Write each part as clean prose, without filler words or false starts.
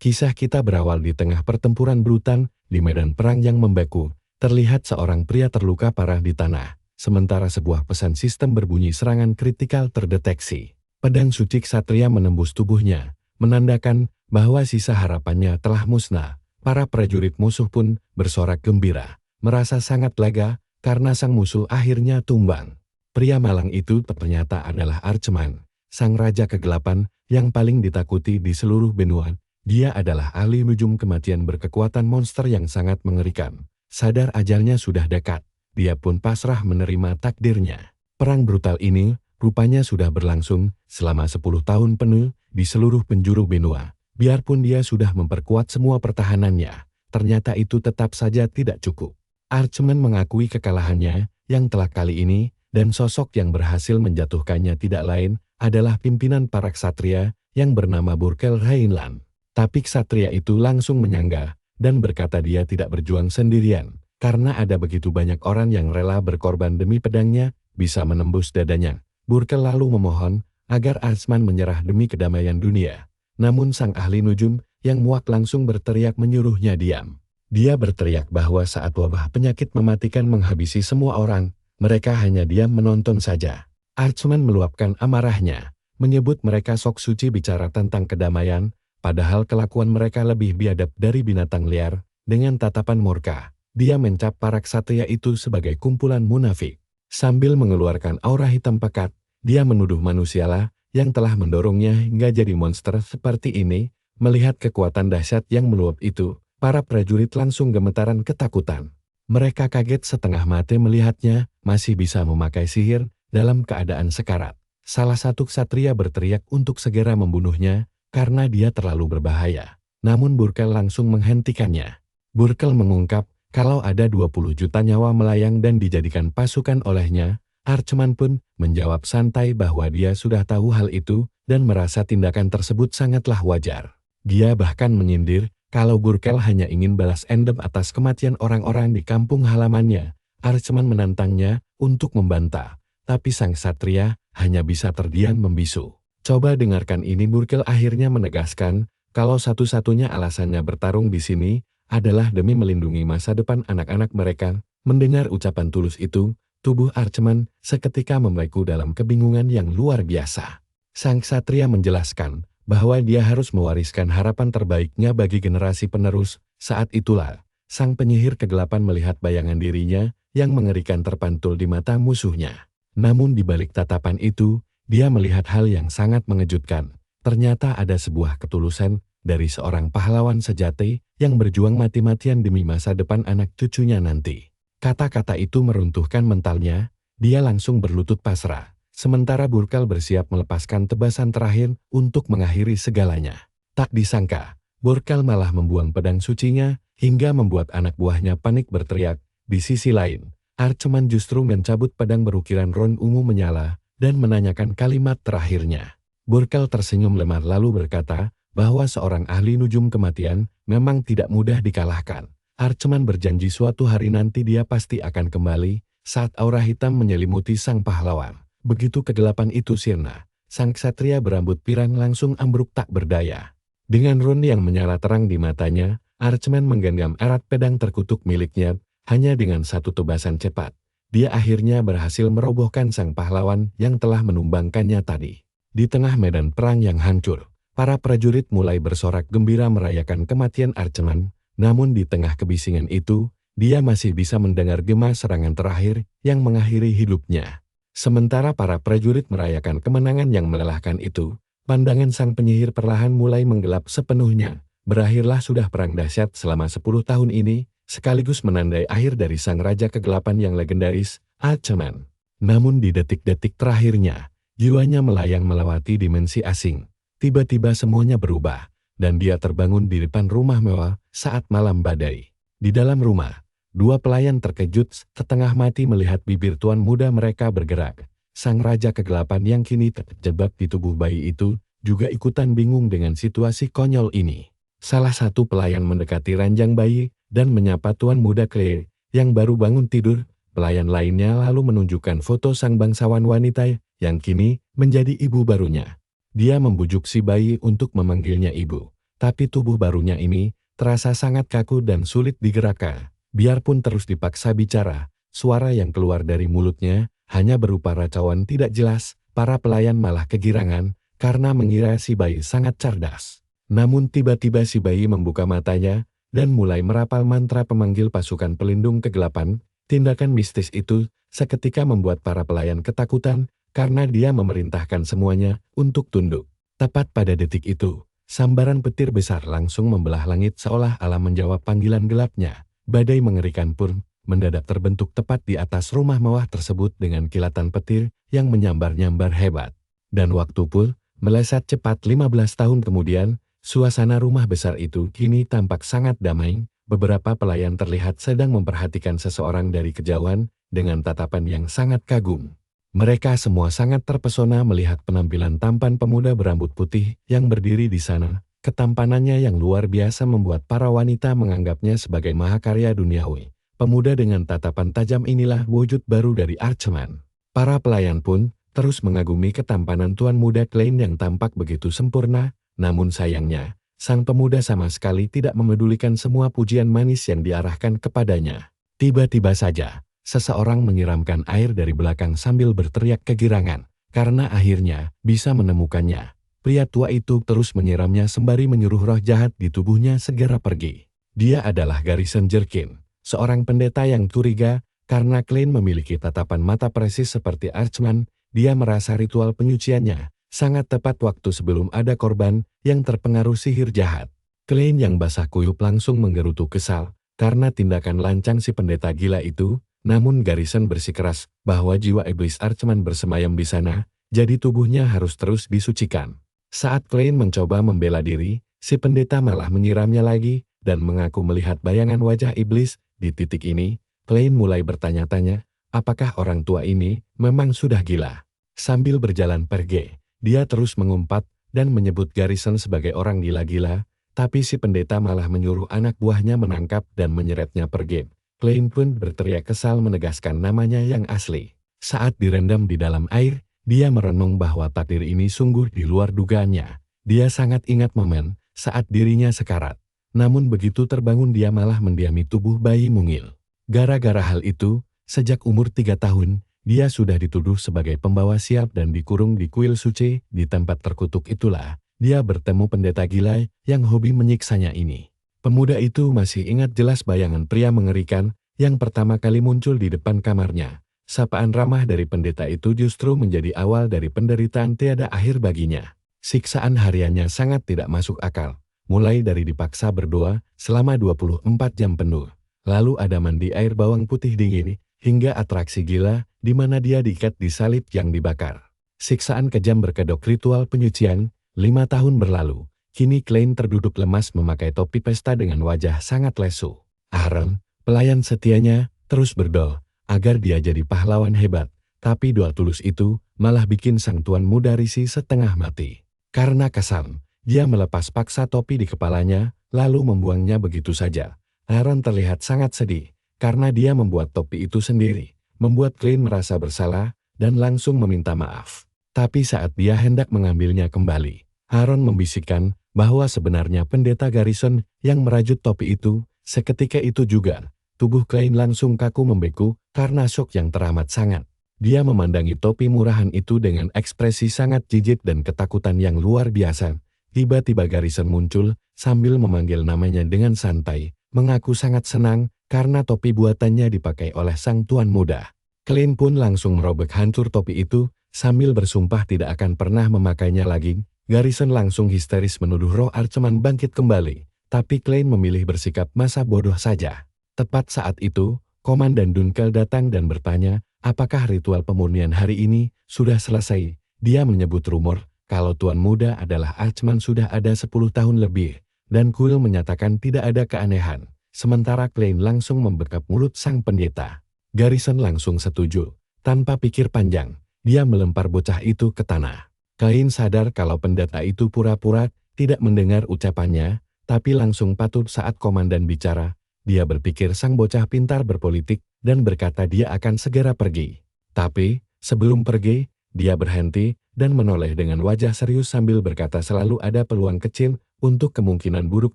Kisah kita berawal di tengah pertempuran brutal, di medan perang yang membeku. Terlihat seorang pria terluka parah di tanah, sementara sebuah pesan sistem berbunyi serangan kritikal terdeteksi. Pedang suci ksatria menembus tubuhnya, menandakan bahwa sisa harapannya telah musnah. Para prajurit musuh pun bersorak gembira, merasa sangat lega karena sang musuh akhirnya tumbang. Pria malang itu ternyata adalah Archeman, sang raja kegelapan yang paling ditakuti di seluruh benua. Dia adalah ahli nujum kematian berkekuatan monster yang sangat mengerikan. Sadar ajalnya sudah dekat, dia pun pasrah menerima takdirnya. Perang brutal ini rupanya sudah berlangsung selama 10 tahun penuh di seluruh penjuru benua. Biarpun dia sudah memperkuat semua pertahanannya, ternyata itu tetap saja tidak cukup. Archeman mengakui kekalahannya yang telak kali ini, dan sosok yang berhasil menjatuhkannya tidak lain adalah pimpinan para ksatria yang bernama Burkel Rhineland. Tapi ksatria itu langsung menyanggah dan berkata dia tidak berjuang sendirian, karena ada begitu banyak orang yang rela berkorban demi pedangnya bisa menembus dadanya. Burkel lalu memohon agar Archeman menyerah demi kedamaian dunia. Namun sang ahli nujum yang muak langsung berteriak menyuruhnya diam. Dia berteriak bahwa saat wabah penyakit mematikan menghabisi semua orang, mereka hanya diam menonton saja. Archeman meluapkan amarahnya, menyebut mereka sok suci bicara tentang kedamaian, padahal kelakuan mereka lebih biadab dari binatang liar. Dengan tatapan murka, dia mencap para ksatria itu sebagai kumpulan munafik. Sambil mengeluarkan aura hitam pekat, dia menuduh manusialah yang telah mendorongnya hingga jadi monster seperti ini. Melihat kekuatan dahsyat yang meluap itu, para prajurit langsung gemetaran ketakutan. Mereka kaget setengah mati melihatnya masih bisa memakai sihir dalam keadaan sekarat. Salah satu ksatria berteriak untuk segera membunuhnya, karena dia terlalu berbahaya. Namun Burkel langsung menghentikannya. Burkel mengungkap kalau ada 20 juta nyawa melayang dan dijadikan pasukan olehnya. Archeman pun menjawab santai bahwa dia sudah tahu hal itu dan merasa tindakan tersebut sangatlah wajar. Dia bahkan menyindir kalau Burkel hanya ingin balas endam atas kematian orang-orang di kampung halamannya. Archeman menantangnya untuk membantah, tapi sang ksatria hanya bisa terdiam membisu. Coba dengarkan ini. Burkel akhirnya menegaskan kalau satu-satunya alasannya bertarung di sini adalah demi melindungi masa depan anak-anak mereka. Mendengar ucapan tulus itu, tubuh Archeman seketika membeku dalam kebingungan yang luar biasa. Sang ksatria menjelaskan bahwa dia harus mewariskan harapan terbaiknya bagi generasi penerus. Saat itulah, sang penyihir kegelapan melihat bayangan dirinya yang mengerikan terpantul di mata musuhnya. Namun di balik tatapan itu, dia melihat hal yang sangat mengejutkan. Ternyata ada sebuah ketulusan dari seorang pahlawan sejati yang berjuang mati-matian demi masa depan anak cucunya nanti. Kata-kata itu meruntuhkan mentalnya, dia langsung berlutut pasrah. Sementara Burkel bersiap melepaskan tebasan terakhir untuk mengakhiri segalanya. Tak disangka, Burkel malah membuang pedang sucinya hingga membuat anak buahnya panik berteriak. Di sisi lain, Archeman justru mencabut pedang berukiran ron ungu menyala dan menanyakan kalimat terakhirnya. Burkel tersenyum lemah lalu berkata bahwa seorang ahli nujum kematian memang tidak mudah dikalahkan. Archeman berjanji suatu hari nanti dia pasti akan kembali saat aura hitam menyelimuti sang pahlawan. Begitu kegelapan itu sirna, sang ksatria berambut pirang langsung ambruk tak berdaya. Dengan ron yang menyala terang di matanya, Archeman menggenggam erat pedang terkutuk miliknya. Hanya dengan satu tebasan cepat, dia akhirnya berhasil merobohkan sang pahlawan yang telah menumbangkannya tadi. Di tengah medan perang yang hancur, para prajurit mulai bersorak gembira merayakan kematian Archeman. Namun di tengah kebisingan itu, dia masih bisa mendengar gema serangan terakhir yang mengakhiri hidupnya. Sementara para prajurit merayakan kemenangan yang melelahkan itu, pandangan sang penyihir perlahan mulai menggelap sepenuhnya. Berakhirlah sudah perang dahsyat selama 10 tahun ini, sekaligus menandai akhir dari sang raja kegelapan yang legendaris, Archeman. Namun di detik-detik terakhirnya, jiwanya melayang melewati dimensi asing. Tiba-tiba semuanya berubah, dan dia terbangun di depan rumah mewah saat malam badai. Di dalam rumah, dua pelayan terkejut setengah mati melihat bibir tuan muda mereka bergerak. Sang raja kegelapan yang kini terjebak di tubuh bayi itu juga ikutan bingung dengan situasi konyol ini. Salah satu pelayan mendekati ranjang bayi dan menyapa tuan muda Claire yang baru bangun tidur. Pelayan lainnya lalu menunjukkan foto sang bangsawan wanita yang kini menjadi ibu barunya. Dia membujuk si bayi untuk memanggilnya ibu. tapi tubuh barunya ini terasa sangat kaku dan sulit digerakkan. Biarpun terus dipaksa bicara, suara yang keluar dari mulutnya hanya berupa racauan tidak jelas. Para pelayan malah kegirangan karena mengira si bayi sangat cerdas. Namun tiba-tiba si bayi membuka matanya dan mulai merapal mantra pemanggil pasukan pelindung kegelapan. Tindakan mistis itu seketika membuat para pelayan ketakutan karena dia memerintahkan semuanya untuk tunduk. Tepat pada detik itu, sambaran petir besar langsung membelah langit seolah alam menjawab panggilan gelapnya. Badai mengerikan pun mendadak terbentuk tepat di atas rumah mewah tersebut dengan kilatan petir yang menyambar-nyambar hebat. Dan waktu pun melesat cepat. 15 tahun kemudian, suasana rumah besar itu kini tampak sangat damai. Beberapa pelayan terlihat sedang memperhatikan seseorang dari kejauhan dengan tatapan yang sangat kagum. Mereka semua sangat terpesona melihat penampilan tampan pemuda berambut putih yang berdiri di sana. Ketampanannya yang luar biasa membuat para wanita menganggapnya sebagai mahakarya duniawi. Pemuda dengan tatapan tajam inilah wujud baru dari Archman. Para pelayan pun terus mengagumi ketampanan tuan muda Klein yang tampak begitu sempurna, namun sayangnya, sang pemuda sama sekali tidak memedulikan semua pujian manis yang diarahkan kepadanya. Tiba-tiba saja, seseorang menyiramkan air dari belakang sambil berteriak kegirangan, karena akhirnya bisa menemukannya. Pria tua itu terus menyiramnya sembari menyuruh roh jahat di tubuhnya segera pergi. Dia adalah Garrison Jerkin, seorang pendeta yang curiga, karena Klein memiliki tatapan mata persis seperti Archman. Dia merasa ritual penyuciannya sangat tepat waktu sebelum ada korban yang terpengaruh sihir jahat. Klein yang basah kuyup langsung menggerutu kesal karena tindakan lancang si pendeta gila itu, namun Garrison bersikeras bahwa jiwa iblis Archman bersemayam di sana, jadi tubuhnya harus terus disucikan. Saat Klein mencoba membela diri, si pendeta malah menyiramnya lagi dan mengaku melihat bayangan wajah iblis. Di titik ini, Klein mulai bertanya-tanya, apakah orang tua ini memang sudah gila? Sambil berjalan pergi, dia terus mengumpat dan menyebut Garrison sebagai orang gila-gila, tapi si pendeta malah menyuruh anak buahnya menangkap dan menyeretnya pergi. Klein pun berteriak kesal menegaskan namanya yang asli. Saat direndam di dalam air, dia merenung bahwa takdir ini sungguh di luar dugaannya. Dia sangat ingat momen saat dirinya sekarat. Namun begitu terbangun dia malah mendiami tubuh bayi mungil. Gara-gara hal itu, sejak umur 3 tahun, dia sudah dituduh sebagai pembawa siap dan dikurung di kuil suci. Di tempat terkutuk itulah, dia bertemu pendeta gila yang hobi menyiksanya ini. Pemuda itu masih ingat jelas bayangan pria mengerikan yang pertama kali muncul di depan kamarnya. Sapaan ramah dari pendeta itu justru menjadi awal dari penderitaan tiada akhir baginya. Siksaan hariannya sangat tidak masuk akal, mulai dari dipaksa berdoa selama 24 jam penuh. Lalu ada mandi air bawang putih dingin, hingga atraksi gila, di mana dia diikat di salib yang dibakar. Siksaan kejam berkedok ritual penyucian. 5 tahun berlalu, kini Klein terduduk lemas memakai topi pesta dengan wajah sangat lesu. Aaron, pelayan setianya, terus berdoa agar dia jadi pahlawan hebat, tapi doa tulus itu malah bikin sang tuan muda risih setengah mati. Karena kesal, dia melepas paksa topi di kepalanya, lalu membuangnya begitu saja. Aaron terlihat sangat sedih, karena dia membuat topi itu sendiri, membuat Klein merasa bersalah, dan langsung meminta maaf. Tapi saat dia hendak mengambilnya kembali, Aaron membisikkan bahwa sebenarnya pendeta Garrison yang merajut topi itu. Seketika itu juga, tubuh Klein langsung kaku membeku karena syok yang teramat sangat. Dia memandangi topi murahan itu dengan ekspresi sangat jijik dan ketakutan yang luar biasa. Tiba-tiba Garrison muncul sambil memanggil namanya dengan santai, mengaku sangat senang karena topi buatannya dipakai oleh sang tuan muda. Klein pun langsung merobek hancur topi itu sambil bersumpah tidak akan pernah memakainya lagi. Garrison langsung histeris menuduh roh Archman bangkit kembali, tapi Klein memilih bersikap masa bodoh saja. Tepat saat itu, Komandan Dunkel datang dan bertanya, apakah ritual pemurnian hari ini sudah selesai? Dia menyebut rumor kalau tuan muda adalah Archman sudah ada 10 tahun lebih, dan Kuil menyatakan tidak ada keanehan. Sementara Klein langsung membekap mulut sang pendeta. Garrison langsung setuju. Tanpa pikir panjang, dia melempar bocah itu ke tanah. Klein sadar kalau pendeta itu pura-pura tidak mendengar ucapannya, tapi langsung patut saat komandan bicara. Dia berpikir sang bocah pintar berpolitik dan berkata dia akan segera pergi. Tapi, sebelum pergi, dia berhenti dan menoleh dengan wajah serius sambil berkata selalu ada peluang kecil untuk kemungkinan buruk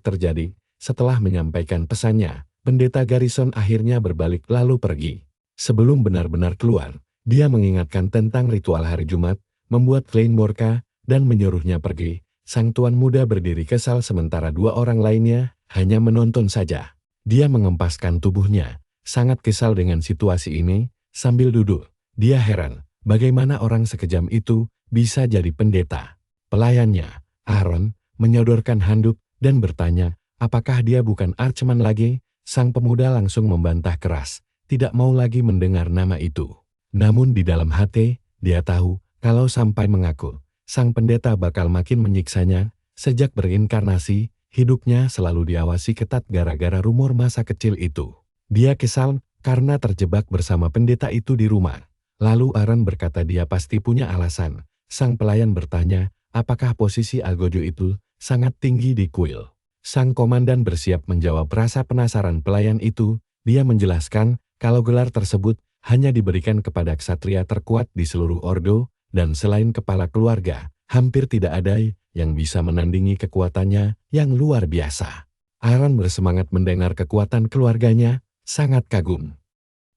terjadi. Setelah menyampaikan pesannya, Pendeta Garrison akhirnya berbalik lalu pergi. Sebelum benar-benar keluar, dia mengingatkan tentang ritual hari Jumat, membuat Klein murka, dan menyuruhnya pergi. Sang tuan muda berdiri kesal sementara dua orang lainnya hanya menonton saja. Dia mengempaskan tubuhnya, sangat kesal dengan situasi ini, sambil duduk. Dia heran, bagaimana orang sekejam itu bisa jadi pendeta. Pelayannya, Aaron, menyodorkan handuk dan bertanya, apakah dia bukan Archman lagi? Sang pemuda langsung membantah keras, tidak mau lagi mendengar nama itu. Namun di dalam hati, dia tahu, kalau sampai mengaku, sang pendeta bakal makin menyiksanya. Sejak berinkarnasi, hidupnya selalu diawasi ketat gara-gara rumor masa kecil itu. Dia kesal karena terjebak bersama pendeta itu di rumah. Lalu Aaron berkata dia pasti punya alasan. Sang pelayan bertanya, apakah posisi Algojo itu sangat tinggi di kuil? Sang komandan bersiap menjawab rasa penasaran pelayan itu. Dia menjelaskan kalau gelar tersebut hanya diberikan kepada ksatria terkuat di seluruh ordo, dan selain kepala keluarga, hampir tidak ada yang bisa menandingi kekuatannya yang luar biasa. Aaron bersemangat mendengar kekuatan keluarganya, sangat kagum.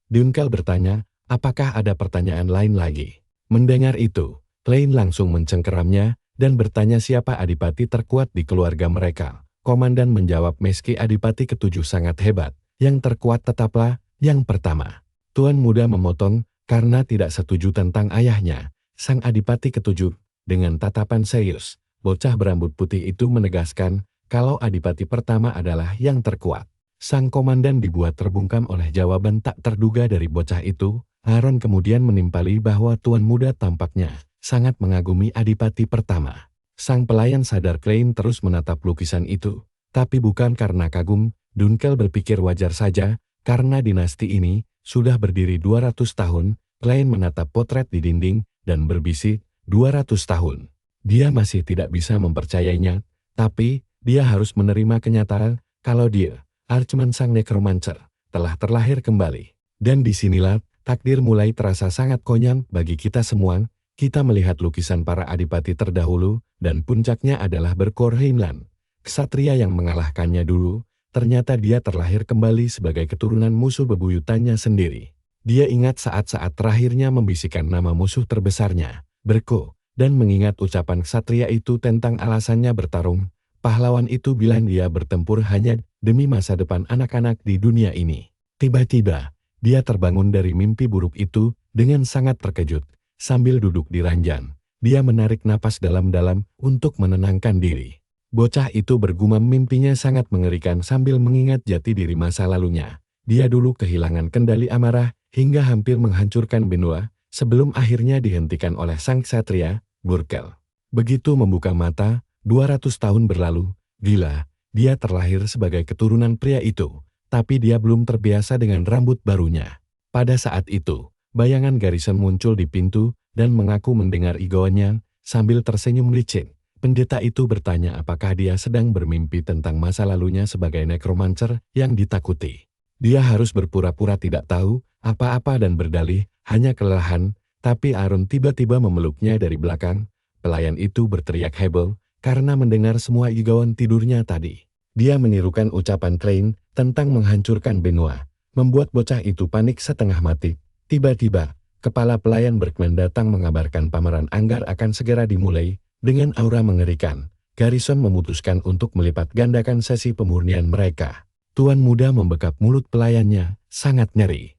Dunkel bertanya, apakah ada pertanyaan lain lagi? Mendengar itu, Klein langsung mencengkeramnya dan bertanya siapa adipati terkuat di keluarga mereka. Komandan menjawab meski adipati ketujuh sangat hebat, yang terkuat tetaplah yang pertama. Tuan muda memotong karena tidak setuju tentang ayahnya. Sang adipati ketujuh, dengan tatapan serius, bocah berambut putih itu menegaskan kalau adipati pertama adalah yang terkuat. Sang komandan dibuat terbungkam oleh jawaban tak terduga dari bocah itu. Aaron kemudian menimpali bahwa tuan muda tampaknya sangat mengagumi adipati pertama. Sang pelayan sadar Klein terus menatap lukisan itu, tapi bukan karena kagum. Dunkel berpikir wajar saja, karena dinasti ini sudah berdiri 200 tahun. Klein menatap potret di dinding dan berbisik, 200 tahun. Dia masih tidak bisa mempercayainya, tapi dia harus menerima kenyataan kalau dia, Archman sang nekromancer, telah terlahir kembali. Dan disinilah takdir mulai terasa sangat konyol bagi kita semua. Kita melihat lukisan para adipati terdahulu, dan puncaknya adalah Berkorheimlan. Ksatria yang mengalahkannya dulu, ternyata dia terlahir kembali sebagai keturunan musuh bebuyutannya sendiri. Dia ingat saat-saat terakhirnya membisikkan nama musuh terbesarnya, Berko, dan mengingat ucapan ksatria itu tentang alasannya bertarung. Pahlawan itu bilang dia bertempur hanya demi masa depan anak-anak di dunia ini. Tiba-tiba, dia terbangun dari mimpi buruk itu dengan sangat terkejut. Sambil duduk di ranjang, dia menarik napas dalam-dalam untuk menenangkan diri. Bocah itu bergumam mimpinya sangat mengerikan sambil mengingat jati diri masa lalunya. Dia dulu kehilangan kendali amarah hingga hampir menghancurkan benua, sebelum akhirnya dihentikan oleh sang ksatria, Burkel. Begitu membuka mata, 200 tahun berlalu, gila, dia terlahir sebagai keturunan pria itu, tapi dia belum terbiasa dengan rambut barunya. Pada saat itu, bayangan Garrison muncul di pintu dan mengaku mendengar igoannya sambil tersenyum licin. Pendeta itu bertanya apakah dia sedang bermimpi tentang masa lalunya sebagai nekromancer yang ditakuti. Dia harus berpura-pura tidak tahu apa-apa dan berdalih hanya kelelahan, tapi Aaron tiba-tiba memeluknya dari belakang. Pelayan itu berteriak heboh karena mendengar semua igoan tidurnya tadi. Dia menirukan ucapan Klein tentang menghancurkan benua, membuat bocah itu panik setengah mati. Tiba-tiba, kepala pelayan Berkman datang mengabarkan pameran anggar akan segera dimulai. Dengan aura mengerikan, Garrison memutuskan untuk melipat gandakan sesi pemurnian mereka. Tuan muda membekap mulut pelayannya, sangat nyeri.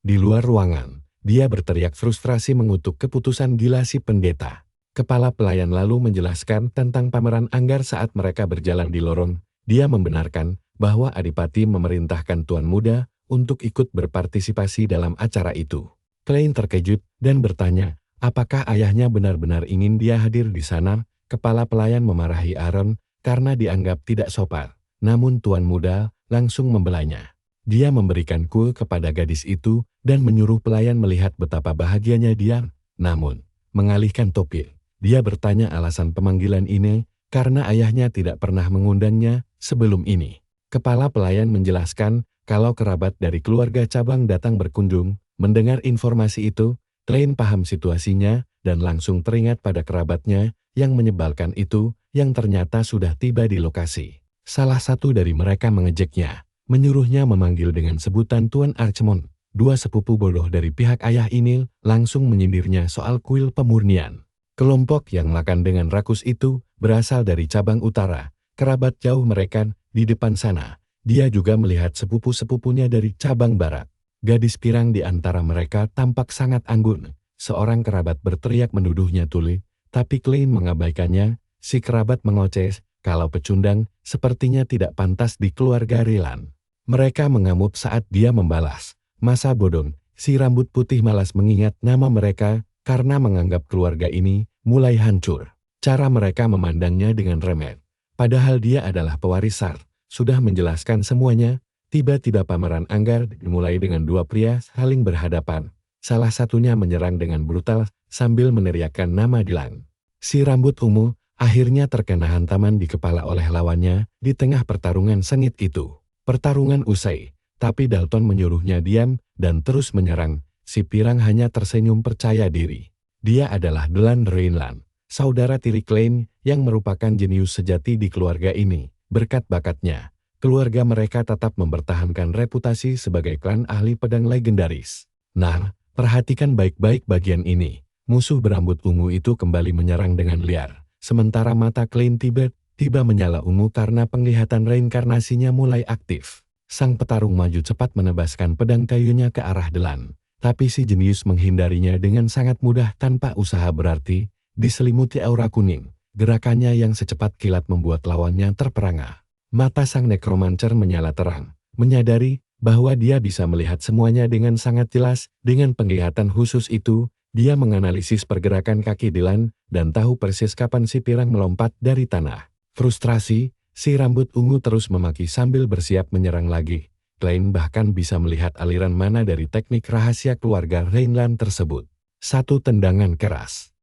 Di luar ruangan, dia berteriak frustrasi mengutuk keputusan gila si pendeta. Kepala pelayan lalu menjelaskan tentang pameran anggar saat mereka berjalan di lorong. Dia membenarkan bahwa adipati memerintahkan tuan muda untuk ikut berpartisipasi dalam acara itu. Klein terkejut dan bertanya, apakah ayahnya benar-benar ingin dia hadir di sana? Kepala pelayan memarahi Aaron karena dianggap tidak sopan. Namun tuan muda langsung membelanya. Dia memberikan kue kepada gadis itu dan menyuruh pelayan melihat betapa bahagianya dia. Namun, mengalihkan topik, dia bertanya alasan pemanggilan ini karena ayahnya tidak pernah mengundangnya sebelum ini. Kepala pelayan menjelaskan kalau kerabat dari keluarga cabang datang berkunjung. Mendengar informasi itu, Klein paham situasinya dan langsung teringat pada kerabatnya yang menyebalkan itu yang ternyata sudah tiba di lokasi. Salah satu dari mereka mengejeknya, menyuruhnya memanggil dengan sebutan Tuan Archmont. Dua sepupu bodoh dari pihak ayah ini langsung menyindirnya soal kuil pemurnian. Kelompok yang makan dengan rakus itu berasal dari cabang utara, kerabat jauh mereka di depan sana. Dia juga melihat sepupu-sepupunya dari cabang barat. Gadis pirang di antara mereka tampak sangat anggun. Seorang kerabat berteriak menuduhnya tuli, tapi Klein mengabaikannya. Si kerabat mengoceh, kalau pecundang sepertinya tidak pantas di keluarga Ryland. Mereka mengamuk saat dia membalas. Masa bodoh, si rambut putih malas mengingat nama mereka karena menganggap keluarga ini mulai hancur. Cara mereka memandangnya dengan remeh. Padahal dia adalah pewaris Sar. Sudah menjelaskan semuanya, tiba-tiba pameran Anggar dimulai dengan dua pria saling berhadapan. Salah satunya menyerang dengan brutal sambil meneriakkan nama Dylan. Si rambut ungu akhirnya terkena hantaman di kepala oleh lawannya di tengah pertarungan sengit itu. Pertarungan usai. Tapi Dalton menyuruhnya diam dan terus menyerang. Si pirang hanya tersenyum percaya diri. Dia adalah Dylan Rhineland, saudara tiri Klein yang merupakan jenius sejati di keluarga ini. Berkat bakatnya, keluarga mereka tetap mempertahankan reputasi sebagai klan ahli pedang legendaris. Nah, perhatikan baik-baik bagian ini. Musuh berambut ungu itu kembali menyerang dengan liar. Sementara mata Klein tiba-tiba menyala ungu karena penglihatan reinkarnasinya mulai aktif. Sang petarung maju cepat menebaskan pedang kayunya ke arah Dylan. Tapi si jenius menghindarinya dengan sangat mudah tanpa usaha berarti, diselimuti aura kuning. Gerakannya yang secepat kilat membuat lawannya terperangah. Mata sang nekromancer menyala terang, menyadari bahwa dia bisa melihat semuanya dengan sangat jelas. Dengan penglihatan khusus itu, dia menganalisis pergerakan kaki Dylan dan tahu persis kapan si pirang melompat dari tanah. Frustrasi, si rambut ungu terus memaki sambil bersiap menyerang lagi. Klein bahkan bisa melihat aliran mana dari teknik rahasia keluarga Rhineland tersebut. Satu tendangan keras.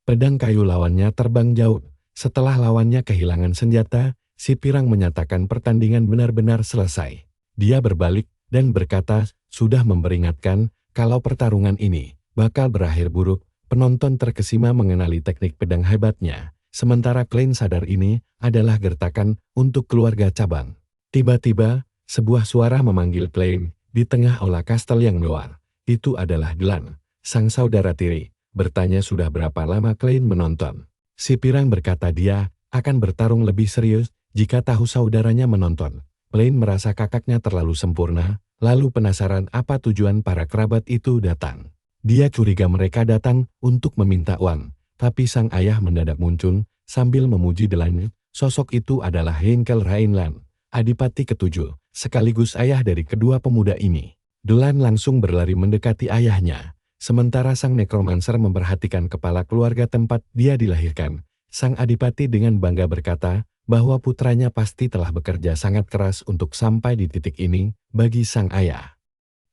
Pedang kayu lawannya terbang jauh. Setelah lawannya kehilangan senjata, si pirang menyatakan pertandingan benar-benar selesai. Dia berbalik dan berkata, sudah memperingatkan kalau pertarungan ini bakal berakhir buruk. Penonton terkesima mengenali teknik pedang hebatnya. Sementara Klein sadar ini adalah gertakan untuk keluarga cabang. Tiba-tiba, sebuah suara memanggil Klein di tengah aula kastel yang luar. Itu adalah Dylan, sang saudara tiri. Bertanya sudah berapa lama Klein menonton. Si pirang berkata dia akan bertarung lebih serius jika tahu saudaranya menonton. Klein merasa kakaknya terlalu sempurna, lalu penasaran apa tujuan para kerabat itu datang. Dia curiga mereka datang untuk meminta uang. Tapi sang ayah mendadak muncul, sambil memuji Dylan. Sosok itu adalah Henkel Rhineland, adipati ketujuh, sekaligus ayah dari kedua pemuda ini. Dylan langsung berlari mendekati ayahnya, sementara sang nekromancer memperhatikan kepala keluarga tempat dia dilahirkan. Sang adipati dengan bangga berkata bahwa putranya pasti telah bekerja sangat keras untuk sampai di titik ini. Bagi sang ayah,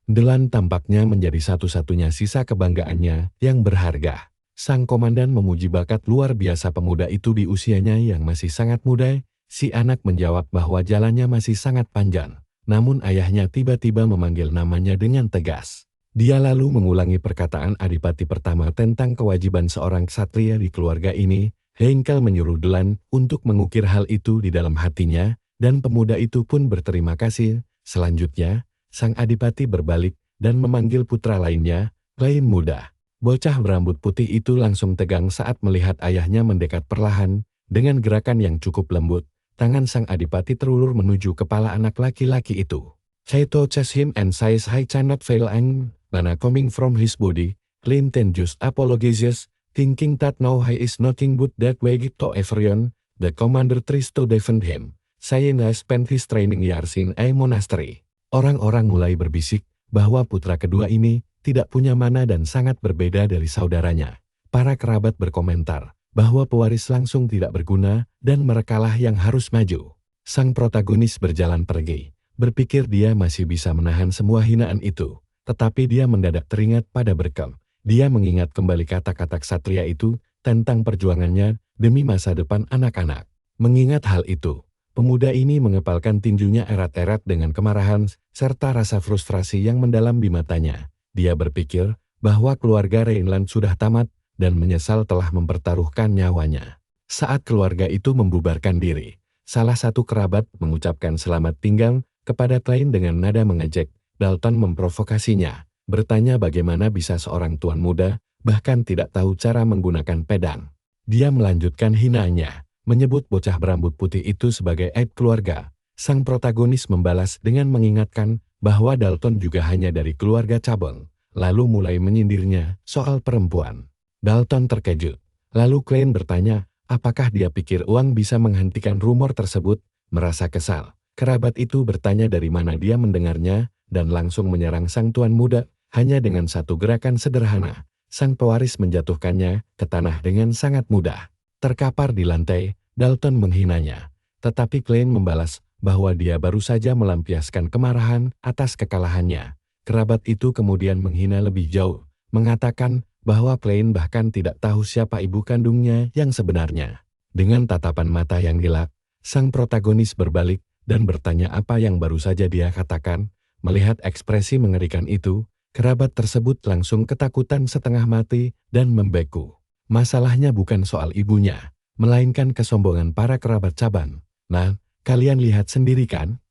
Dylan tampaknya menjadi satu-satunya sisa kebanggaannya yang berharga. Sang komandan memuji bakat luar biasa pemuda itu di usianya yang masih sangat muda. Si anak menjawab bahwa jalannya masih sangat panjang. Namun ayahnya tiba-tiba memanggil namanya dengan tegas. Dia lalu mengulangi perkataan adipati pertama tentang kewajiban seorang ksatria di keluarga ini. Henkel menyuruh Dylan untuk mengukir hal itu di dalam hatinya, dan pemuda itu pun berterima kasih. Selanjutnya, sang adipati berbalik dan memanggil putra lainnya, Klein muda. Bocah berambut putih itu langsung tegang saat melihat ayahnya mendekat perlahan. Dengan gerakan yang cukup lembut, tangan sang adipati terulur menuju kepala anak laki-laki itu. "I touched him and says I cannot fail and Lana coming from his body." Klein then just apologizes, thinking that now he is nothing but that way to everyone. The commander tries to defend him, saying he spent his training years in a monastery. Orang-orang mulai berbisik bahwa putra kedua ini tidak punya mana dan sangat berbeda dari saudaranya. Para kerabat berkomentar bahwa pewaris langsung tidak berguna dan merekalah yang harus maju. Sang protagonis berjalan pergi, berpikir dia masih bisa menahan semua hinaan itu. Tetapi dia mendadak teringat pada Berkem. Dia mengingat kembali kata-kata ksatria itu tentang perjuangannya demi masa depan anak-anak. Mengingat hal itu, pemuda ini mengepalkan tinjunya erat-erat dengan kemarahan serta rasa frustrasi yang mendalam di matanya. Dia berpikir bahwa keluarga Rhineland sudah tamat dan menyesal telah mempertaruhkan nyawanya. Saat keluarga itu membubarkan diri, salah satu kerabat mengucapkan selamat tinggal kepada Klein dengan nada mengejek. Dalton memprovokasinya, bertanya bagaimana bisa seorang tuan muda bahkan tidak tahu cara menggunakan pedang. Dia melanjutkan hinaannya, menyebut bocah berambut putih itu sebagai aib keluarga. Sang protagonis membalas dengan mengingatkan bahwa Dalton juga hanya dari keluarga cabang, lalu mulai menyindirnya soal perempuan. Dalton terkejut. Lalu Klein bertanya, apakah dia pikir uang bisa menghentikan rumor tersebut? Merasa kesal, kerabat itu bertanya dari mana dia mendengarnya, dan langsung menyerang sang tuan muda. Hanya dengan satu gerakan sederhana, sang pewaris menjatuhkannya ke tanah dengan sangat mudah. Terkapar di lantai, Dalton menghinanya. Tetapi Klein membalas bahwa dia baru saja melampiaskan kemarahan atas kekalahannya. Kerabat itu kemudian menghina lebih jauh, mengatakan bahwa Klein bahkan tidak tahu siapa ibu kandungnya yang sebenarnya. Dengan tatapan mata yang gelap, sang protagonis berbalik dan bertanya apa yang baru saja dia katakan. Melihat ekspresi mengerikan itu, kerabat tersebut langsung ketakutan setengah mati dan membeku. Masalahnya bukan soal ibunya, melainkan kesombongan para kerabat cabang. Nah, kalian lihat sendiri kan?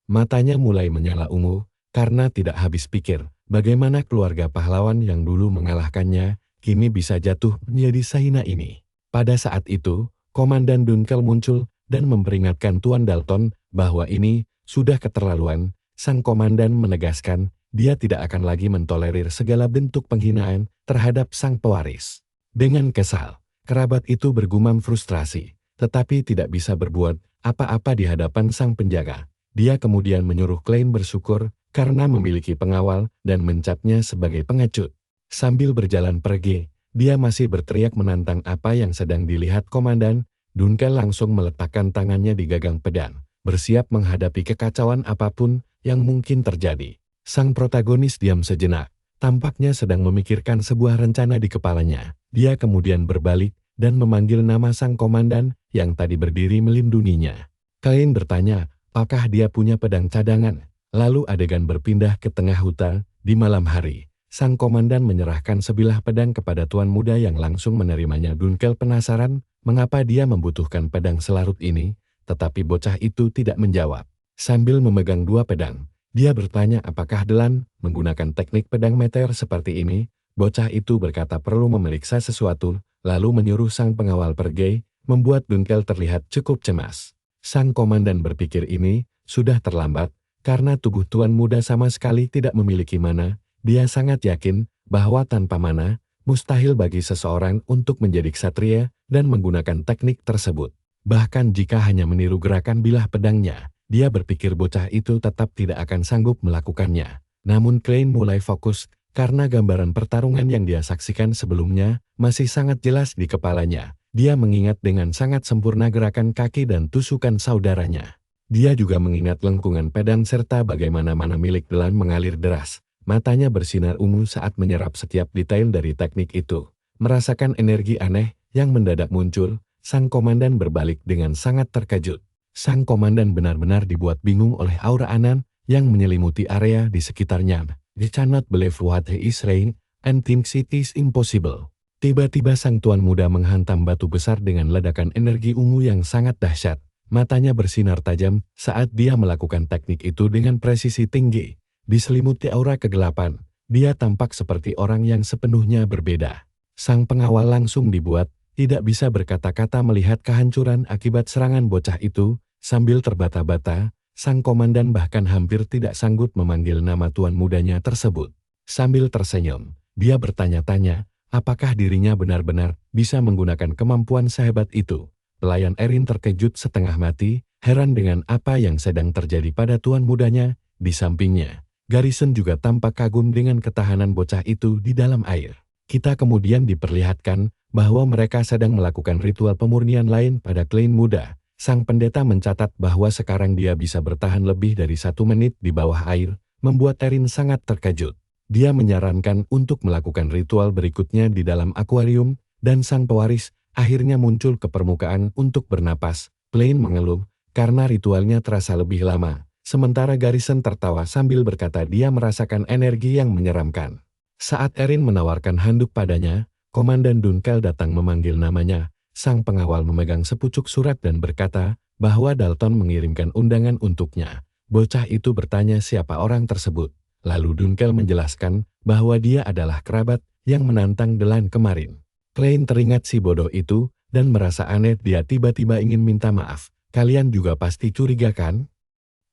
Matanya mulai menyala ungu, karena tidak habis pikir bagaimana keluarga pahlawan yang dulu mengalahkannya, kini bisa jatuh menjadi sahina ini. Pada saat itu, Komandan Dunkel muncul dan memperingatkan Tuan Dalton bahwa ini sudah keterlaluan. Sang komandan menegaskan dia tidak akan lagi mentolerir segala bentuk penghinaan terhadap sang pewaris. Dengan kesal, kerabat itu bergumam frustrasi, tetapi tidak bisa berbuat apa-apa di hadapan sang penjaga. Dia kemudian menyuruh Klein bersyukur karena memiliki pengawal dan mencapnya sebagai pengecut. Sambil berjalan pergi, dia masih berteriak menantang apa yang sedang dilihat komandan. Dunkel langsung meletakkan tangannya di gagang pedang, bersiap menghadapi kekacauan apapun yang mungkin terjadi. Sang protagonis diam sejenak, tampaknya sedang memikirkan sebuah rencana di kepalanya. Dia kemudian berbalik dan memanggil nama sang komandan yang tadi berdiri melindunginya. Klein bertanya, apakah dia punya pedang cadangan? Lalu adegan berpindah ke tengah hutan. Di malam hari, sang komandan menyerahkan sebilah pedang kepada tuan muda yang langsung menerimanya. Dunkel penasaran mengapa dia membutuhkan pedang selarut ini, tetapi bocah itu tidak menjawab. Sambil memegang dua pedang, dia bertanya apakah Delan menggunakan teknik pedang meteor seperti ini. Bocah itu berkata perlu memeriksa sesuatu, lalu menyuruh sang pengawal pergi, membuat Dunkel terlihat cukup cemas. Sang komandan berpikir ini sudah terlambat, karena tubuh tuan muda sama sekali tidak memiliki mana. Dia sangat yakin bahwa tanpa mana, mustahil bagi seseorang untuk menjadi ksatria dan menggunakan teknik tersebut. Bahkan jika hanya meniru gerakan bilah pedangnya, dia berpikir bocah itu tetap tidak akan sanggup melakukannya. Namun Klein mulai fokus, karena gambaran pertarungan yang dia saksikan sebelumnya masih sangat jelas di kepalanya. Dia mengingat dengan sangat sempurna gerakan kaki dan tusukan saudaranya. Dia juga mengingat lengkungan pedang serta bagaimana mana milik Delan mengalir deras. Matanya bersinar ungu saat menyerap setiap detail dari teknik itu. Merasakan energi aneh yang mendadak muncul, sang komandan berbalik dengan sangat terkejut. Sang komandan benar-benar dibuat bingung oleh aura anan yang menyelimuti area di sekitarnya. He cannot believe what he is saying and thinks it is impossible. Tiba-tiba sang tuan muda menghantam batu besar dengan ledakan energi ungu yang sangat dahsyat. Matanya bersinar tajam saat dia melakukan teknik itu dengan presisi tinggi. Diselimuti aura kegelapan, dia tampak seperti orang yang sepenuhnya berbeda. Sang pengawal langsung dibuat tidak bisa berkata-kata melihat kehancuran akibat serangan bocah itu. Sambil terbata-bata, sang komandan bahkan hampir tidak sanggup memanggil nama tuan mudanya tersebut. Sambil tersenyum, dia bertanya-tanya, apakah dirinya benar-benar bisa menggunakan kemampuan sehebat itu. Pelayan Erin terkejut setengah mati, heran dengan apa yang sedang terjadi pada tuan mudanya. Di sampingnya, Garrison juga tampak kagum dengan ketahanan bocah itu di dalam air. Kita kemudian diperlihatkan bahwa mereka sedang melakukan ritual pemurnian lain pada Klein muda. Sang pendeta mencatat bahwa sekarang dia bisa bertahan lebih dari 1 menit di bawah air, membuat Erin sangat terkejut. Dia menyarankan untuk melakukan ritual berikutnya di dalam akuarium, dan sang pewaris akhirnya muncul ke permukaan untuk bernapas. Klein mengeluh, karena ritualnya terasa lebih lama. Sementara Garrison tertawa sambil berkata dia merasakan energi yang menyeramkan. Saat Erin menawarkan handuk padanya, Komandan Dunkel datang memanggil namanya. Sang pengawal memegang sepucuk surat dan berkata bahwa Dalton mengirimkan undangan untuknya. Bocah itu bertanya siapa orang tersebut. Lalu Dunkel menjelaskan bahwa dia adalah kerabat yang menantang Delan kemarin. Klein teringat si bodoh itu dan merasa aneh, dia tiba-tiba ingin minta maaf. Kalian juga pasti curiga kan?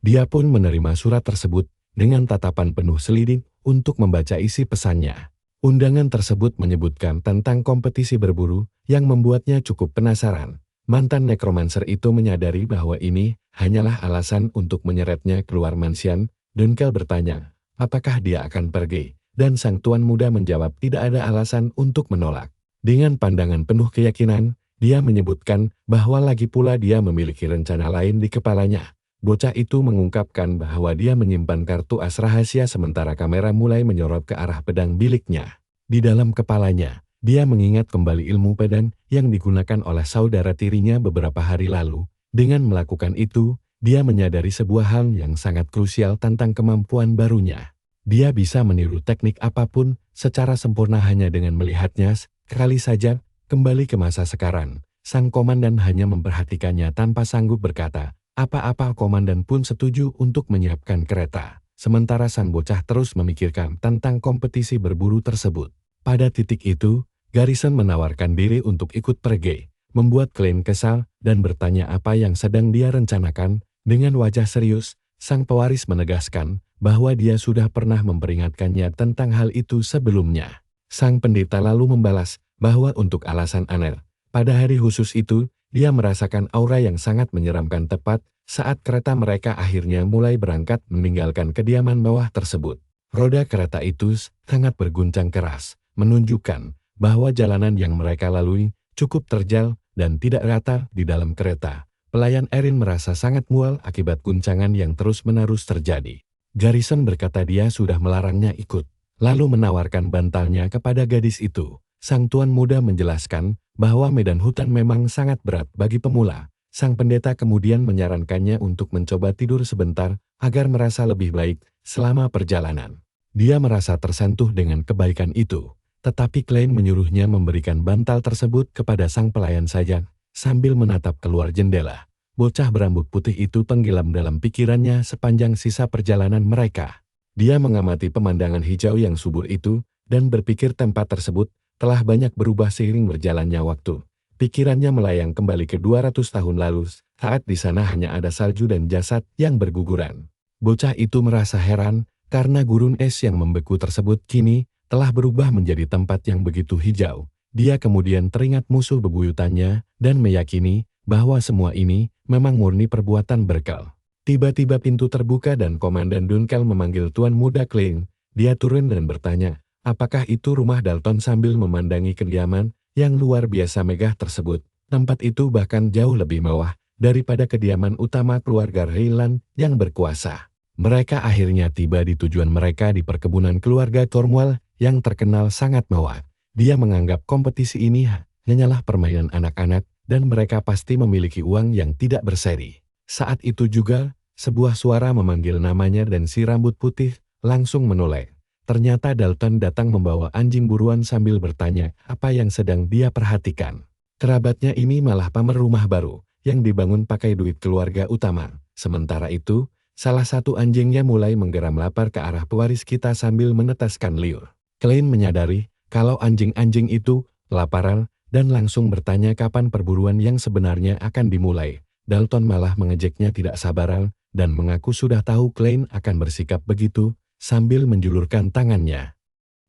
Dia pun menerima surat tersebut dengan tatapan penuh selidik untuk membaca isi pesannya. Undangan tersebut menyebutkan tentang kompetisi berburu yang membuatnya cukup penasaran. Mantan nekromancer itu menyadari bahwa ini hanyalah alasan untuk menyeretnya keluar mansion. Dunkel bertanya, apakah dia akan pergi? Dan sang tuan muda menjawab tidak ada alasan untuk menolak. Dengan pandangan penuh keyakinan, dia menyebutkan bahwa lagi pula dia memiliki rencana lain di kepalanya. Bocah itu mengungkapkan bahwa dia menyimpan kartu as rahasia sementara kamera mulai menyorot ke arah pedang biliknya. Di dalam kepalanya, dia mengingat kembali ilmu pedang yang digunakan oleh saudara tirinya beberapa hari lalu. Dengan melakukan itu, dia menyadari sebuah hal yang sangat krusial tentang kemampuan barunya. Dia bisa meniru teknik apapun secara sempurna hanya dengan melihatnya. Sekali saja, kembali ke masa sekarang, sang komandan hanya memperhatikannya tanpa sanggup berkata apa-apa. Komandan pun setuju untuk menyiapkan kereta. Sementara sang bocah terus memikirkan tentang kompetisi berburu tersebut. Pada titik itu, Garrison menawarkan diri untuk ikut pergi, membuat Klein kesal dan bertanya apa yang sedang dia rencanakan. Dengan wajah serius, sang pewaris menegaskan bahwa dia sudah pernah memperingatkannya tentang hal itu sebelumnya. Sang pendeta lalu membalas bahwa untuk alasan aneh, pada hari khusus itu, dia merasakan aura yang sangat menyeramkan tepat saat kereta mereka akhirnya mulai berangkat meninggalkan kediaman mewah tersebut. Roda kereta itu sangat berguncang keras, menunjukkan bahwa jalanan yang mereka lalui cukup terjal dan tidak rata di dalam kereta. Pelayan Erin merasa sangat mual akibat guncangan yang terus-menerus terjadi. Garrison berkata dia sudah melarangnya ikut, lalu menawarkan bantalnya kepada gadis itu. Sang tuan muda menjelaskan bahwa medan hutan memang sangat berat bagi pemula. Sang pendeta kemudian menyarankannya untuk mencoba tidur sebentar agar merasa lebih baik selama perjalanan. Dia merasa tersentuh dengan kebaikan itu, tetapi Klein menyuruhnya memberikan bantal tersebut kepada sang pelayan saja sambil menatap keluar jendela. Bocah berambut putih itu tenggelam dalam pikirannya sepanjang sisa perjalanan mereka. Dia mengamati pemandangan hijau yang subur itu dan berpikir tempat tersebut telah banyak berubah seiring berjalannya waktu. Pikirannya melayang kembali ke 200 tahun lalu, saat di sana hanya ada salju dan jasad yang berguguran. Bocah itu merasa heran, karena gurun es yang membeku tersebut kini telah berubah menjadi tempat yang begitu hijau. Dia kemudian teringat musuh bebuyutannya, dan meyakini bahwa semua ini memang murni perbuatan Berkel. Tiba-tiba pintu terbuka dan Komandan Dunkel memanggil Tuan Muda Klein. Dia turun dan bertanya, apakah itu rumah Dalton sambil memandangi kediaman yang luar biasa megah tersebut. Tempat itu bahkan jauh lebih mewah daripada kediaman utama keluarga Raylan yang berkuasa. Mereka akhirnya tiba di tujuan mereka di perkebunan keluarga Cornwall yang terkenal sangat mewah. Dia menganggap kompetisi ini hanyalah permainan anak-anak dan mereka pasti memiliki uang yang tidak berseri. Saat itu juga, sebuah suara memanggil namanya dan si rambut putih langsung menoleh. Ternyata Dalton datang membawa anjing buruan sambil bertanya apa yang sedang dia perhatikan. Kerabatnya ini malah pamer rumah baru yang dibangun pakai duit keluarga utama. Sementara itu, salah satu anjingnya mulai menggeram lapar ke arah pewaris kita sambil meneteskan liur. Klein menyadari kalau anjing-anjing itu kelaparan dan langsung bertanya kapan perburuan yang sebenarnya akan dimulai. Dalton malah mengejeknya tidak sabaran dan mengaku sudah tahu Klein akan bersikap begitu. Sambil menjulurkan tangannya,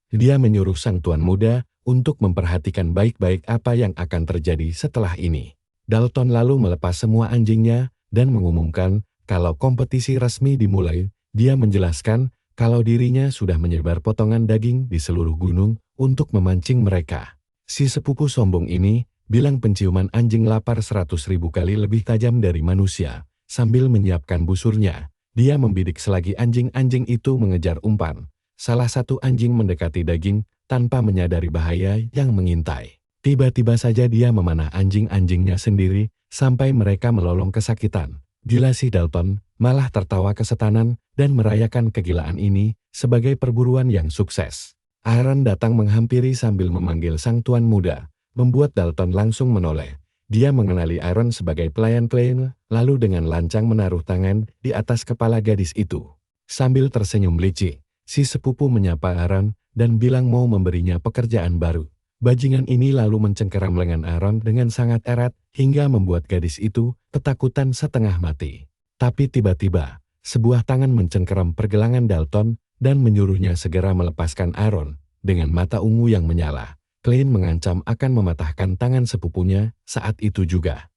dia menyuruh sang tuan muda untuk memperhatikan baik-baik apa yang akan terjadi setelah ini. Dalton lalu melepas semua anjingnya dan mengumumkan kalau kompetisi resmi dimulai. Dia menjelaskan kalau dirinya sudah menyebar potongan daging di seluruh gunung untuk memancing mereka. Si sepupu sombong ini bilang penciuman anjing lapar 100.000 kali lebih tajam dari manusia. Sambil menyiapkan busurnya, dia membidik selagi anjing-anjing itu mengejar umpan. Salah satu anjing mendekati daging tanpa menyadari bahaya yang mengintai. Tiba-tiba saja dia memanah anjing-anjingnya sendiri sampai mereka melolong kesakitan. Gila si Dalton malah tertawa kesetanan dan merayakan kegilaan ini sebagai perburuan yang sukses. Aaron datang menghampiri sambil memanggil sang tuan muda, membuat Dalton langsung menoleh. Dia mengenali Aaron sebagai pelayan Klein, lalu dengan lancang menaruh tangan di atas kepala gadis itu. Sambil tersenyum licik, si sepupu menyapa Aaron dan bilang mau memberinya pekerjaan baru. Bajingan ini lalu mencengkeram lengan Aaron dengan sangat erat hingga membuat gadis itu ketakutan setengah mati. Tapi tiba-tiba, sebuah tangan mencengkeram pergelangan Dalton dan menyuruhnya segera melepaskan Aaron. Dengan mata ungu yang menyala, Klein mengancam akan mematahkan tangan sepupunya saat itu juga.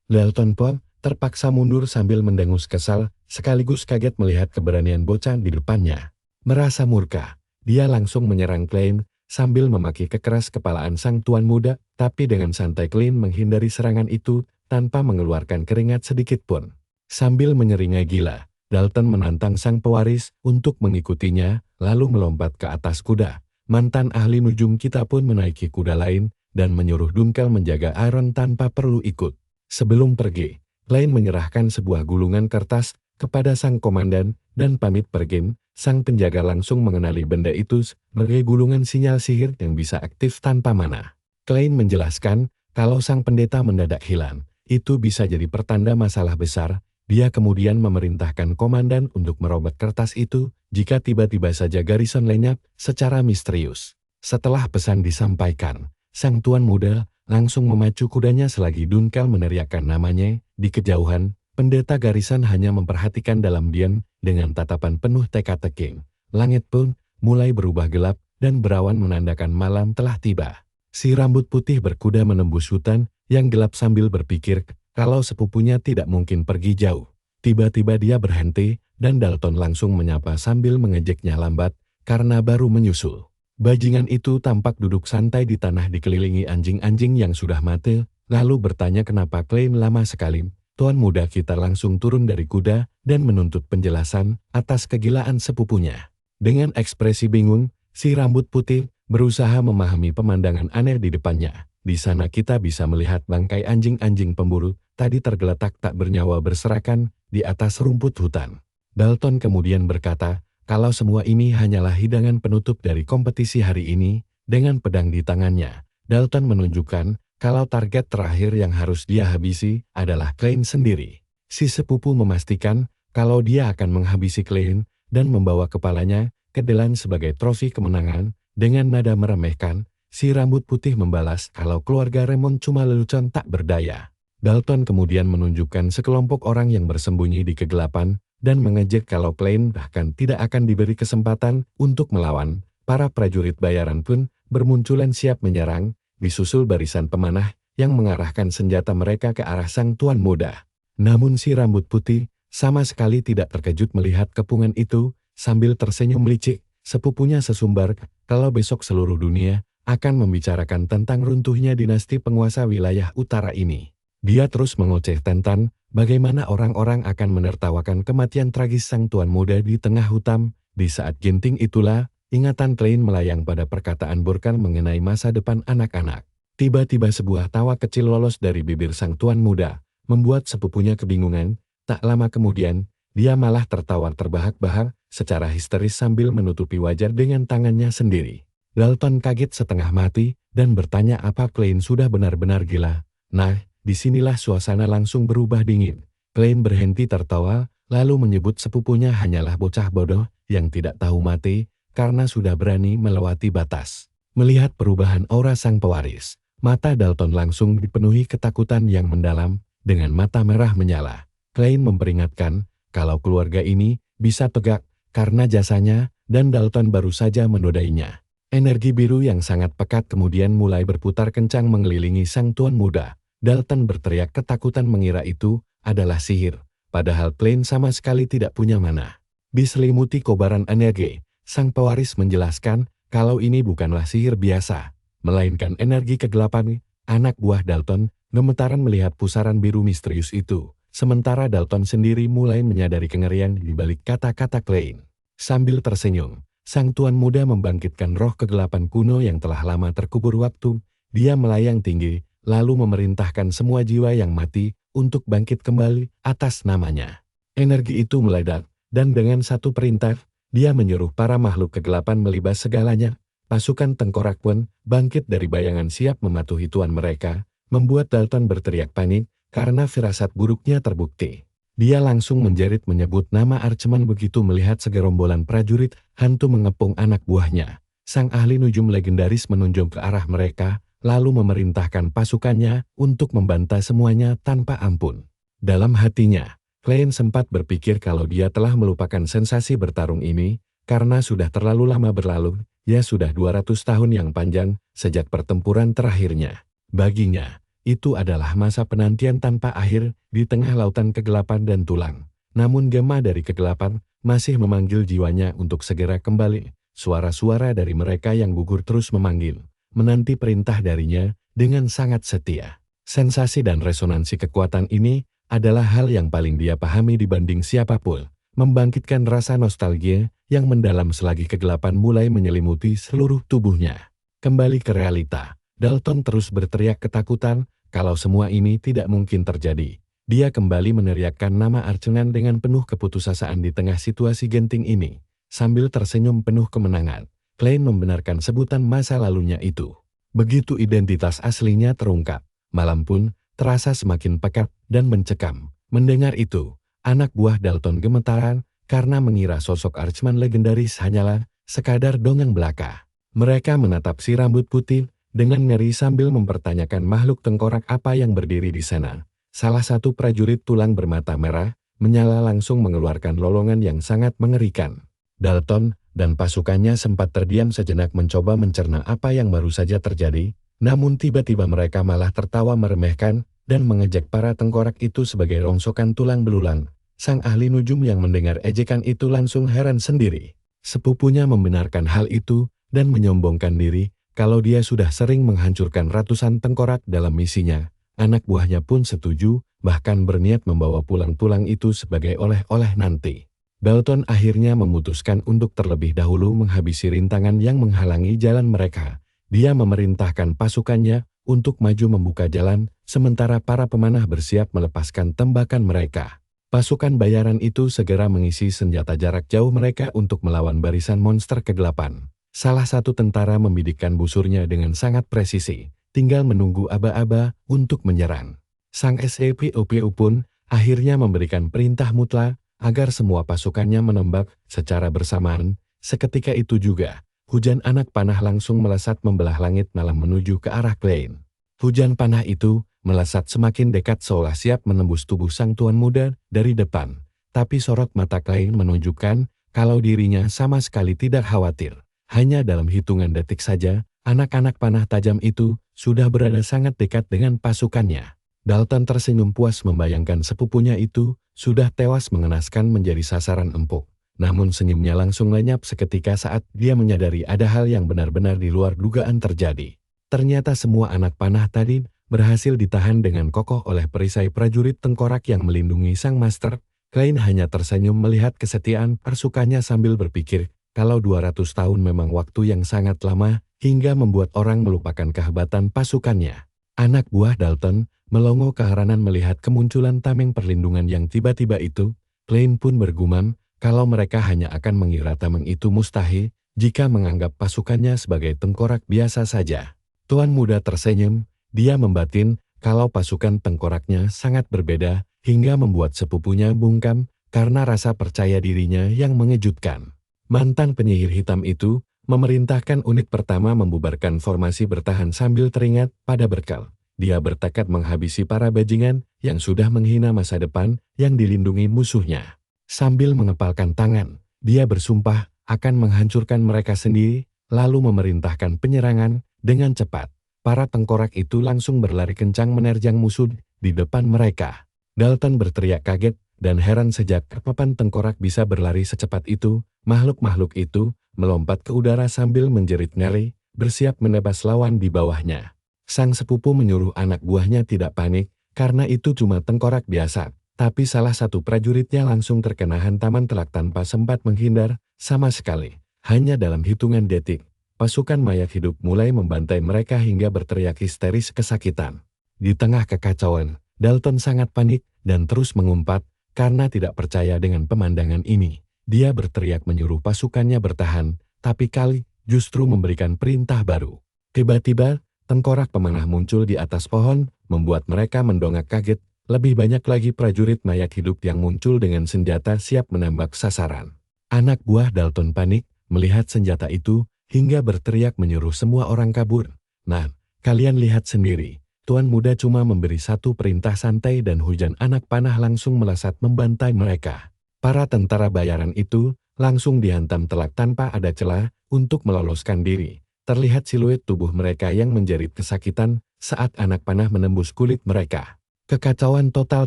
Dalton pun terpaksa mundur sambil mendengus kesal, sekaligus kaget melihat keberanian bocah di depannya. Merasa murka, dia langsung menyerang Klein sambil memaki kekeras kepalaan sang tuan muda, tapi dengan santai Klein menghindari serangan itu tanpa mengeluarkan keringat sedikit pun. Sambil menyeringai gila, Dalton menantang sang pewaris untuk mengikutinya, lalu melompat ke atas kuda. Mantan ahli nujum kita pun menaiki kuda lain dan menyuruh Dunkel menjaga Aaron tanpa perlu ikut. Sebelum pergi, Klein menyerahkan sebuah gulungan kertas kepada sang komandan dan pamit pergi. Sang penjaga langsung mengenali benda itu sebagai gulungan sinyal sihir yang bisa aktif tanpa mana. Klein menjelaskan kalau sang pendeta mendadak hilang, itu bisa jadi pertanda masalah besar. Dia kemudian memerintahkan komandan untuk merobek kertas itu jika tiba-tiba saja Garrison lenyap secara misterius. Setelah pesan disampaikan, sang tuan muda langsung memacu kudanya selagi Dunkel meneriakkan namanya. Di kejauhan, pendeta Garrison hanya memperhatikan dalam diam dengan tatapan penuh teka-teki. Langit pun mulai berubah gelap dan berawan menandakan malam telah tiba. Si rambut putih berkuda menembus hutan yang gelap sambil berpikir kalau sepupunya tidak mungkin pergi jauh. Tiba-tiba dia berhenti, dan Dalton langsung menyapa sambil mengejeknya lambat, karena baru menyusul. Bajingan itu tampak duduk santai di tanah dikelilingi anjing-anjing yang sudah mati, lalu bertanya kenapa Klein lama sekali. Tuan muda kita langsung turun dari kuda dan menuntut penjelasan atas kegilaan sepupunya. Dengan ekspresi bingung, si rambut putih berusaha memahami pemandangan aneh di depannya. Di sana kita bisa melihat bangkai anjing-anjing pemburu tadi tergeletak tak bernyawa berserakan di atas rumput hutan. Dalton kemudian berkata, kalau semua ini hanyalah hidangan penutup dari kompetisi hari ini, dengan pedang di tangannya. Dalton menunjukkan kalau target terakhir yang harus dia habisi adalah Klein sendiri. Si sepupu memastikan kalau dia akan menghabisi Klein dan membawa kepalanya ke Delan sebagai trofi kemenangan. Dengan nada meremehkan, si rambut putih membalas kalau keluarga Raymond cuma lelucon tak berdaya. Dalton kemudian menunjukkan sekelompok orang yang bersembunyi di kegelapan dan mengejek kalau Klein bahkan tidak akan diberi kesempatan untuk melawan. Para prajurit bayaran pun bermunculan siap menyerang, disusul barisan pemanah yang mengarahkan senjata mereka ke arah sang tuan muda. Namun si rambut putih sama sekali tidak terkejut melihat kepungan itu, sambil tersenyum licik. Sepupunya sesumbar kalau besok seluruh dunia akan membicarakan tentang runtuhnya dinasti penguasa wilayah utara ini. Dia terus mengoceh tentang bagaimana orang-orang akan menertawakan kematian tragis sang tuan muda di tengah hutan. Di saat genting itulah, ingatan Klein melayang pada perkataan Burkan mengenai masa depan anak-anak. Tiba-tiba sebuah tawa kecil lolos dari bibir sang tuan muda, membuat sepupunya kebingungan. Tak lama kemudian, dia malah tertawa terbahak-bahak secara histeris sambil menutupi wajah dengan tangannya sendiri. Dalton kaget setengah mati dan bertanya apa Klein sudah benar-benar gila. Nah, disinilah suasana langsung berubah dingin. Klein berhenti tertawa, lalu menyebut sepupunya hanyalah bocah bodoh yang tidak tahu mati karena sudah berani melewati batas. Melihat perubahan aura sang pewaris, mata Dalton langsung dipenuhi ketakutan yang mendalam. Dengan mata merah menyala, Klein memperingatkan kalau keluarga ini bisa tegak karena jasanya, dan Dalton baru saja menodainya. Energi biru yang sangat pekat kemudian mulai berputar kencang mengelilingi sang tuan muda. Dalton berteriak ketakutan mengira itu adalah sihir, padahal Klein sama sekali tidak punya mana. Diselimuti kobaran energi, sang pewaris menjelaskan kalau ini bukanlah sihir biasa, melainkan energi kegelapan. Anak buah Dalton gemetaran melihat pusaran biru misterius itu. Sementara Dalton sendiri mulai menyadari kengerian di balik kata-kata Klein. Sambil tersenyum, sang tuan muda membangkitkan roh kegelapan kuno yang telah lama terkubur waktu. Dia melayang tinggi, lalu memerintahkan semua jiwa yang mati untuk bangkit kembali atas namanya. Energi itu meledak, dan dengan satu perintah, dia menyuruh para makhluk kegelapan melibas segalanya. Pasukan tengkorak pun bangkit dari bayangan siap mematuhi tuan mereka, membuat Dalton berteriak panik karena firasat buruknya terbukti. Dia langsung menjerit menyebut nama Archman begitu melihat segerombolan prajurit hantu mengepung anak buahnya. Sang ahli nujum legendaris menunjuk ke arah mereka, lalu memerintahkan pasukannya untuk membantai semuanya tanpa ampun. Dalam hatinya, Klein sempat berpikir kalau dia telah melupakan sensasi bertarung ini, karena sudah terlalu lama berlalu, ya sudah 200 tahun yang panjang sejak pertempuran terakhirnya. Baginya, itu adalah masa penantian tanpa akhir di tengah lautan kegelapan dan tulang. Namun gema dari kegelapan masih memanggil jiwanya untuk segera kembali. Suara-suara dari mereka yang gugur terus memanggil, menanti perintah darinya dengan sangat setia. Sensasi dan resonansi kekuatan ini adalah hal yang paling dia pahami dibanding siapapun, membangkitkan rasa nostalgia yang mendalam selagi kegelapan mulai menyelimuti seluruh tubuhnya. Kembali ke realita, Dalton terus berteriak ketakutan kalau semua ini tidak mungkin terjadi. Dia kembali meneriakkan nama Archman dengan penuh keputusasaan di tengah situasi genting ini. Sambil tersenyum penuh kemenangan, Klein membenarkan sebutan masa lalunya itu. Begitu identitas aslinya terungkap, malam pun terasa semakin pekat dan mencekam. Mendengar itu, anak buah Dalton gemetaran karena mengira sosok Archman legendaris hanyalah sekadar dongeng belaka. Mereka menatap si rambut putih dengan ngeri sambil mempertanyakan makhluk tengkorak apa yang berdiri di sana. Salah satu prajurit tulang bermata merah menyala langsung mengeluarkan lolongan yang sangat mengerikan. Dalton dan pasukannya sempat terdiam sejenak mencoba mencerna apa yang baru saja terjadi, namun tiba-tiba mereka malah tertawa meremehkan dan mengejek para tengkorak itu sebagai rongsokan tulang belulang. Sang ahli nujum yang mendengar ejekan itu langsung heran sendiri. Sepupunya membenarkan hal itu dan menyombongkan diri kalau dia sudah sering menghancurkan ratusan tengkorak dalam misinya. Anak buahnya pun setuju, bahkan berniat membawa pulang tulang itu sebagai oleh-oleh nanti. Dalton akhirnya memutuskan untuk terlebih dahulu menghabisi rintangan yang menghalangi jalan mereka. Dia memerintahkan pasukannya untuk maju membuka jalan, sementara para pemanah bersiap melepaskan tembakan mereka. Pasukan bayaran itu segera mengisi senjata jarak jauh mereka untuk melawan barisan monster kegelapan. Salah satu tentara membidikkan busurnya dengan sangat presisi, tinggal menunggu aba-aba untuk menyerang. Sang SCPOPU pun akhirnya memberikan perintah mutlak agar semua pasukannya menembak secara bersamaan. Seketika itu juga, hujan anak panah langsung melesat membelah langit malam menuju ke arah Klein. Hujan panah itu melesat semakin dekat seolah siap menembus tubuh sang tuan muda dari depan. Tapi sorot mata Klein menunjukkan kalau dirinya sama sekali tidak khawatir. Hanya dalam hitungan detik saja, anak-anak panah tajam itu sudah berada sangat dekat dengan pasukannya. Dalton tersenyum puas membayangkan sepupunya itu sudah tewas mengenaskan menjadi sasaran empuk. Namun senyumnya langsung lenyap seketika saat dia menyadari ada hal yang benar-benar di luar dugaan terjadi. Ternyata semua anak panah tadi berhasil ditahan dengan kokoh oleh perisai prajurit tengkorak yang melindungi sang master. Klein hanya tersenyum melihat kesetiaan pasukannya sambil berpikir kalau 200 tahun memang waktu yang sangat lama hingga membuat orang melupakan kehebatan pasukannya. Anak buah Dalton melongo keheranan melihat kemunculan tameng perlindungan yang tiba-tiba itu. Klein pun bergumam kalau mereka hanya akan mengira tameng itu mustahil jika menganggap pasukannya sebagai tengkorak biasa saja. Tuan muda tersenyum, dia membatin kalau pasukan tengkoraknya sangat berbeda hingga membuat sepupunya bungkam karena rasa percaya dirinya yang mengejutkan. Mantan penyihir hitam itu memerintahkan unit pertama membubarkan formasi bertahan sambil teringat pada berkal. Dia bertekad menghabisi para bajingan yang sudah menghina masa depan yang dilindungi musuhnya. Sambil mengepalkan tangan, dia bersumpah akan menghancurkan mereka sendiri, lalu memerintahkan penyerangan dengan cepat. Para tengkorak itu langsung berlari kencang menerjang musuh di depan mereka. Dalton berteriak kaget dan heran sejak kapan tengkorak bisa berlari secepat itu. Makhluk-makhluk itu melompat ke udara sambil menjerit ngeri, bersiap menebas lawan di bawahnya. Sang sepupu menyuruh anak buahnya tidak panik, karena itu cuma tengkorak biasa. Tapi salah satu prajuritnya langsung terkena hantaman telak tanpa sempat menghindar sama sekali. Hanya dalam hitungan detik, pasukan mayat hidup mulai membantai mereka hingga berteriak histeris kesakitan. Di tengah kekacauan, Dalton sangat panik dan terus mengumpat karena tidak percaya dengan pemandangan ini. Dia berteriak menyuruh pasukannya bertahan, tapi kali justru memberikan perintah baru. Tiba-tiba, tengkorak pemanah muncul di atas pohon, membuat mereka mendongak kaget. Lebih banyak lagi prajurit mayat hidup yang muncul dengan senjata siap menembak sasaran. Anak buah Dalton panik melihat senjata itu, hingga berteriak menyuruh semua orang kabur. Nah, kalian lihat sendiri. Tuan Muda cuma memberi satu perintah santai dan hujan anak panah langsung melesat membantai mereka. Para tentara bayaran itu langsung dihantam telak tanpa ada celah untuk meloloskan diri. Terlihat siluet tubuh mereka yang menjerit kesakitan saat anak panah menembus kulit mereka. Kekacauan total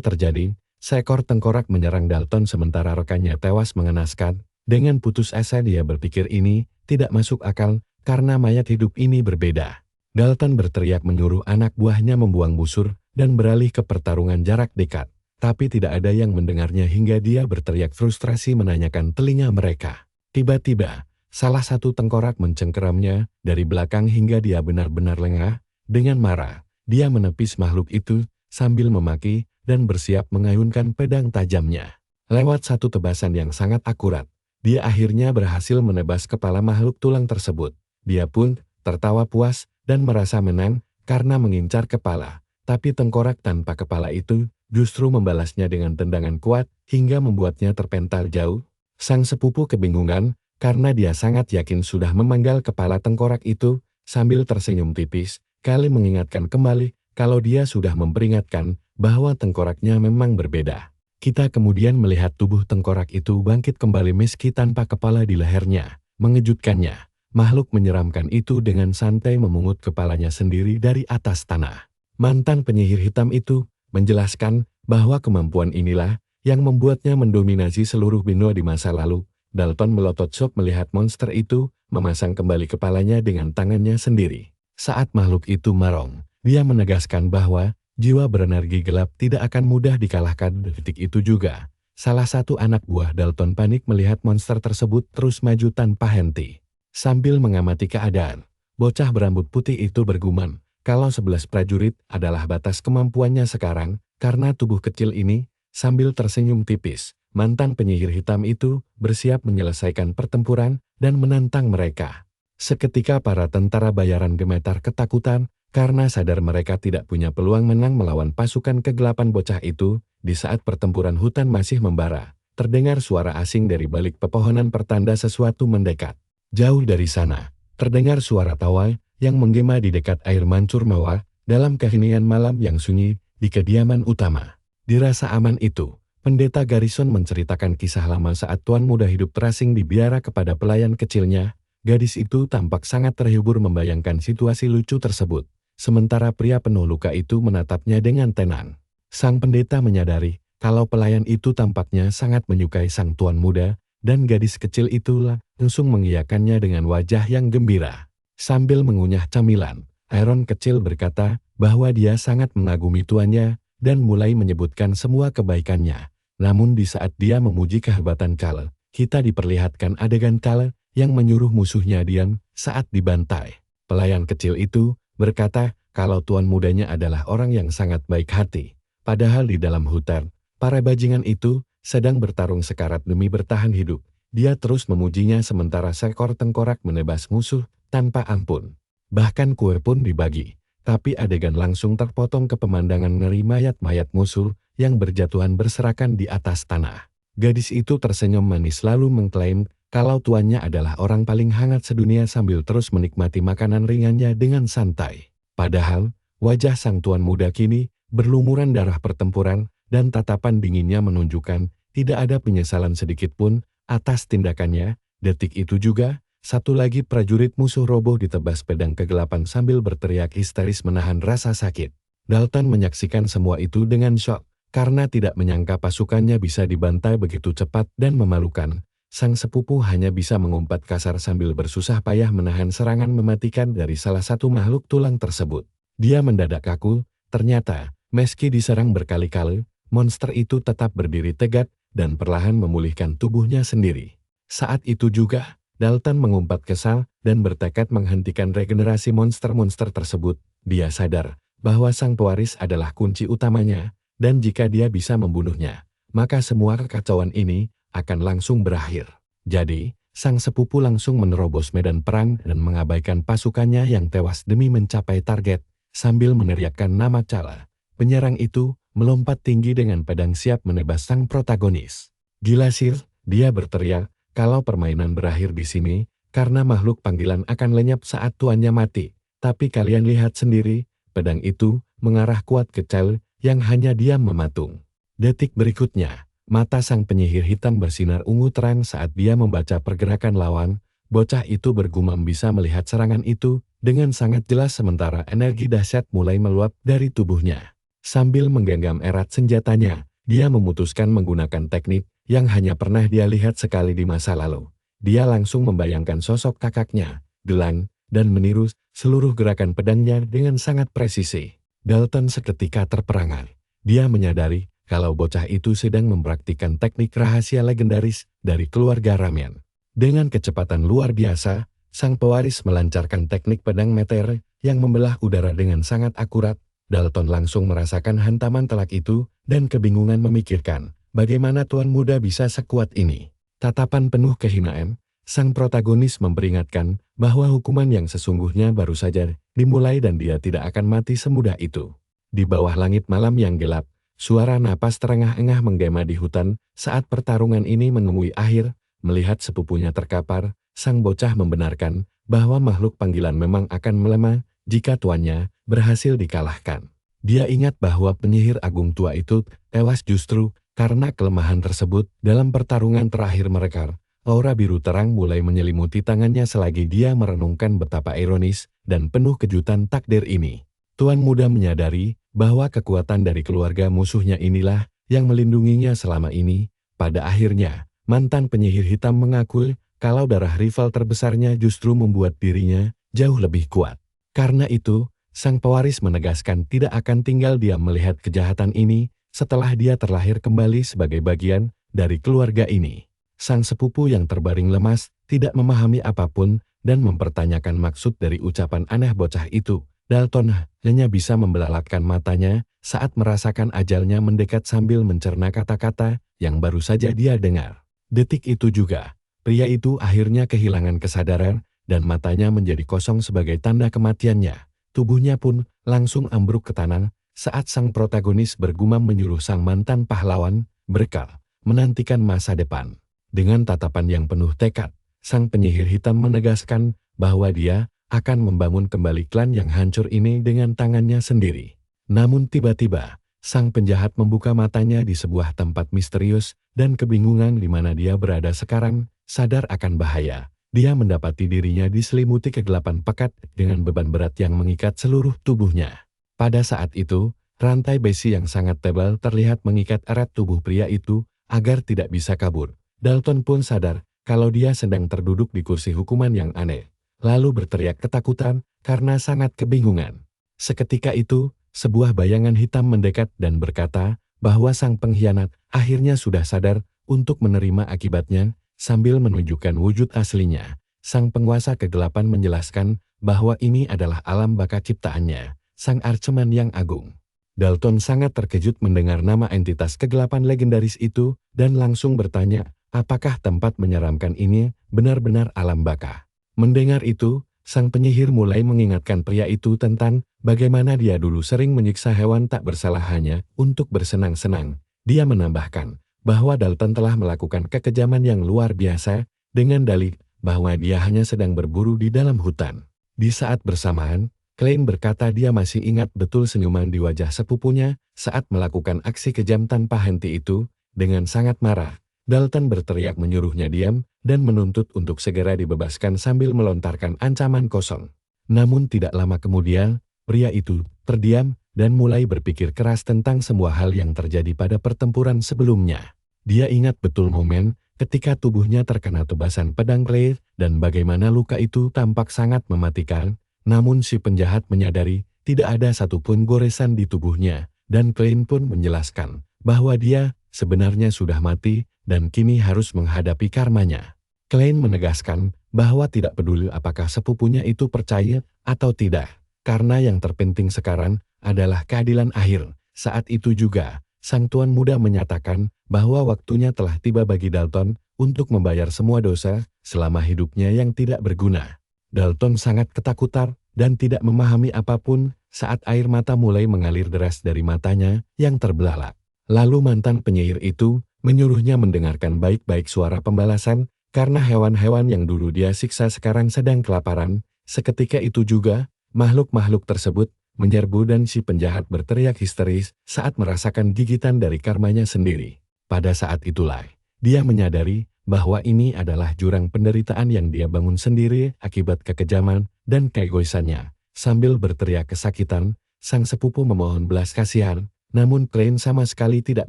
terjadi, seekor tengkorak menyerang Dalton sementara rekannya tewas mengenaskan. Dengan putus asa dia berpikir ini tidak masuk akal karena mayat hidup ini berbeda. Dalton berteriak menyuruh anak buahnya membuang busur dan beralih ke pertarungan jarak dekat. Tapi tidak ada yang mendengarnya hingga dia berteriak frustrasi menanyakan telinga mereka. Tiba-tiba, salah satu tengkorak mencengkeramnya dari belakang hingga dia benar-benar lengah. Dengan marah, dia menepis makhluk itu sambil memaki dan bersiap mengayunkan pedang tajamnya. Lewat satu tebasan yang sangat akurat, dia akhirnya berhasil menebas kepala makhluk tulang tersebut. Dia pun tertawa puas dan merasa menang karena mengincar kepala. Tapi tengkorak tanpa kepala itu justru membalasnya dengan tendangan kuat hingga membuatnya terpental jauh. Sang sepupu kebingungan karena dia sangat yakin sudah memanggal kepala tengkorak itu sambil tersenyum tipis. Kali mengingatkan kembali kalau dia sudah memperingatkan bahwa tengkoraknya memang berbeda. Kita kemudian melihat tubuh tengkorak itu bangkit kembali meski tanpa kepala di lehernya. Mengejutkannya, makhluk menyeramkan itu dengan santai memungut kepalanya sendiri dari atas tanah. Mantan penyihir hitam itu menjelaskan bahwa kemampuan inilah yang membuatnya mendominasi seluruh benua di masa lalu. Dalton melotot shock melihat monster itu memasang kembali kepalanya dengan tangannya sendiri. Saat makhluk itu marong, dia menegaskan bahwa jiwa berenergi gelap tidak akan mudah dikalahkan. Detik itu juga, salah satu anak buah Dalton panik melihat monster tersebut terus maju tanpa henti. Sambil mengamati keadaan, bocah berambut putih itu bergumam, kalau 11 prajurit adalah batas kemampuannya sekarang, karena tubuh kecil ini, sambil tersenyum tipis, mantan penyihir hitam itu bersiap menyelesaikan pertempuran dan menantang mereka. Seketika para tentara bayaran gemetar ketakutan, karena sadar mereka tidak punya peluang menang melawan pasukan kegelapan bocah itu. Di saat pertempuran hutan masih membara, terdengar suara asing dari balik pepohonan pertanda sesuatu mendekat. Jauh dari sana, terdengar suara tawa yang menggema di dekat air mancur mawar dalam keheningan malam yang sunyi di kediaman utama. Dirasa aman itu, pendeta Garrison menceritakan kisah lama saat Tuan Muda hidup terasing di biara kepada pelayan kecilnya. Gadis itu tampak sangat terhibur membayangkan situasi lucu tersebut. Sementara pria penuh luka itu menatapnya dengan tenang. Sang pendeta menyadari kalau pelayan itu tampaknya sangat menyukai sang Tuan Muda, dan gadis kecil itu langsung mengiyakannya dengan wajah yang gembira. Sambil mengunyah camilan, Aaron kecil berkata bahwa dia sangat mengagumi tuannya dan mulai menyebutkan semua kebaikannya. Namun di saat dia memuji kehebatan Kale, kita diperlihatkan adegan Kale yang menyuruh musuhnya diam saat dibantai. Pelayan kecil itu berkata kalau tuan mudanya adalah orang yang sangat baik hati. Padahal di dalam hutan, para bajingan itu sedang bertarung sekarat demi bertahan hidup. Dia terus memujinya sementara seekor tengkorak menebas musuh tanpa ampun. Bahkan kue pun dibagi, tapi adegan langsung terpotong ke pemandangan ngeri mayat-mayat musuh yang berjatuhan berserakan di atas tanah. Gadis itu tersenyum manis lalu mengklaim kalau tuannya adalah orang paling hangat sedunia sambil terus menikmati makanan ringannya dengan santai. Padahal, wajah sang tuan muda kini berlumuran darah pertempuran dan tatapan dinginnya menunjukkan tidak ada penyesalan sedikit pun atas tindakannya. Detik itu juga, satu lagi prajurit musuh roboh ditebas pedang kegelapan sambil berteriak histeris menahan rasa sakit. Dalton menyaksikan semua itu dengan syok, karena tidak menyangka pasukannya bisa dibantai begitu cepat dan memalukan. Sang sepupu hanya bisa mengumpat kasar sambil bersusah payah menahan serangan mematikan dari salah satu makhluk tulang tersebut. Dia mendadak kaku, ternyata, meski diserang berkali-kali, monster itu tetap berdiri tegak dan perlahan memulihkan tubuhnya sendiri. Saat itu juga, Dalton mengumpat kesal dan bertekad menghentikan regenerasi monster-monster tersebut. Dia sadar bahwa sang pewaris adalah kunci utamanya, dan jika dia bisa membunuhnya, maka semua kekacauan ini akan langsung berakhir. Jadi, sang sepupu langsung menerobos medan perang dan mengabaikan pasukannya yang tewas demi mencapai target, sambil meneriakkan nama Cala. Penyerang itu melompat tinggi dengan pedang siap menebas sang protagonis. "Gila Sir," dia berteriak, "kalau permainan berakhir di sini, karena makhluk panggilan akan lenyap saat tuannya mati. Tapi kalian lihat sendiri, pedang itu mengarah kuat ke Cala yang hanya diam mematung." Detik berikutnya, mata sang penyihir hitam bersinar ungu terang saat dia membaca pergerakan lawan. Bocah itu bergumam bisa melihat serangan itu dengan sangat jelas sementara energi dahsyat mulai meluap dari tubuhnya. Sambil menggenggam erat senjatanya, dia memutuskan menggunakan teknik yang hanya pernah dia lihat sekali di masa lalu. Dia langsung membayangkan sosok kakaknya, Gelang, dan meniru seluruh gerakan pedangnya dengan sangat presisi. Dalton seketika terperangah. Dia menyadari kalau bocah itu sedang mempraktikkan teknik rahasia legendaris dari keluarga Ramen. Dengan kecepatan luar biasa, sang pewaris melancarkan teknik pedang meteor yang membelah udara dengan sangat akurat. Dalton langsung merasakan hantaman telak itu dan kebingungan memikirkan bagaimana tuan muda bisa sekuat ini. Tatapan penuh kehinaan, sang protagonis memperingatkan bahwa hukuman yang sesungguhnya baru saja dimulai dan dia tidak akan mati semudah itu. Di bawah langit malam yang gelap, suara napas terengah-engah menggema di hutan saat pertarungan ini menemui akhir. Melihat sepupunya terkapar, sang bocah membenarkan bahwa makhluk panggilan memang akan melemah jika tuannya berhasil dikalahkan. Dia ingat bahwa penyihir agung tua itu tewas justru karena kelemahan tersebut. Dalam pertarungan terakhir mereka, aura biru terang mulai menyelimuti tangannya selagi dia merenungkan betapa ironis dan penuh kejutan takdir ini. Tuan muda menyadari bahwa kekuatan dari keluarga musuhnya inilah yang melindunginya selama ini. Pada akhirnya, mantan penyihir hitam mengaku kalau darah rival terbesarnya justru membuat dirinya jauh lebih kuat. Karena itu, sang pewaris menegaskan tidak akan tinggal diam melihat kejahatan ini setelah dia terlahir kembali sebagai bagian dari keluarga ini. Sang sepupu yang terbaring lemas tidak memahami apapun dan mempertanyakan maksud dari ucapan aneh bocah itu. Dalton hanya bisa membelalakkan matanya saat merasakan ajalnya mendekat sambil mencerna kata-kata yang baru saja dia dengar. Detik itu juga, pria itu akhirnya kehilangan kesadaran dan matanya menjadi kosong sebagai tanda kematiannya. Tubuhnya pun langsung ambruk ke tanah saat sang protagonis bergumam menyuruh sang mantan pahlawan berkal menantikan masa depan. Dengan tatapan yang penuh tekad, sang penyihir hitam menegaskan bahwa dia akan membangun kembali klan yang hancur ini dengan tangannya sendiri. Namun tiba-tiba, sang penjahat membuka matanya di sebuah tempat misterius dan kebingungan di mana dia berada sekarang. Sadar akan bahaya, dia mendapati dirinya diselimuti kegelapan pekat dengan beban berat yang mengikat seluruh tubuhnya. Pada saat itu, rantai besi yang sangat tebal terlihat mengikat erat tubuh pria itu agar tidak bisa kabur. Dalton pun sadar kalau dia sedang terduduk di kursi hukuman yang aneh, lalu berteriak ketakutan karena sangat kebingungan. Seketika itu, sebuah bayangan hitam mendekat dan berkata bahwa sang pengkhianat akhirnya sudah sadar untuk menerima akibatnya. Sambil menunjukkan wujud aslinya, sang penguasa kegelapan menjelaskan bahwa ini adalah alam baka ciptaannya, sang arceman yang agung. Dalton sangat terkejut mendengar nama entitas kegelapan legendaris itu dan langsung bertanya, apakah tempat menyeramkan ini benar-benar alam baka? Mendengar itu, sang penyihir mulai mengingatkan pria itu tentang bagaimana dia dulu sering menyiksa hewan tak bersalah hanya untuk bersenang-senang. Dia menambahkan bahwa Dalton telah melakukan kekejaman yang luar biasa dengan dalih bahwa dia hanya sedang berburu di dalam hutan. Di saat bersamaan, Klein berkata dia masih ingat betul senyuman di wajah sepupunya saat melakukan aksi kejam tanpa henti itu. Dengan sangat marah, Dalton berteriak menyuruhnya diam dan menuntut untuk segera dibebaskan sambil melontarkan ancaman kosong. Namun tidak lama kemudian, pria itu terdiam dan mulai berpikir keras tentang semua hal yang terjadi pada pertempuran sebelumnya. Dia ingat betul momen ketika tubuhnya terkena tebasan pedang Claire dan bagaimana luka itu tampak sangat mematikan. Namun si penjahat menyadari tidak ada satupun goresan di tubuhnya dan Klein pun menjelaskan bahwa dia sebenarnya sudah mati dan kini harus menghadapi karmanya. Klein menegaskan bahwa tidak peduli apakah sepupunya itu percaya atau tidak, karena yang terpenting sekarang adalah keadilan akhir. Saat itu juga, sang tuan muda menyatakan bahwa waktunya telah tiba bagi Dalton untuk membayar semua dosa selama hidupnya yang tidak berguna. Dalton sangat ketakutan dan tidak memahami apapun saat air mata mulai mengalir deras dari matanya yang terbelalak. Lalu mantan penyihir itu menyuruhnya mendengarkan baik-baik suara pembalasan karena hewan-hewan yang dulu dia siksa sekarang sedang kelaparan. Seketika itu juga, makhluk-makhluk tersebut menyerbu dan si penjahat berteriak histeris saat merasakan gigitan dari karmanya sendiri. Pada saat itulah, dia menyadari bahwa ini adalah jurang penderitaan yang dia bangun sendiri akibat kekejaman dan keegoisannya. Sambil berteriak kesakitan, sang sepupu memohon belas kasihan, namun Klein sama sekali tidak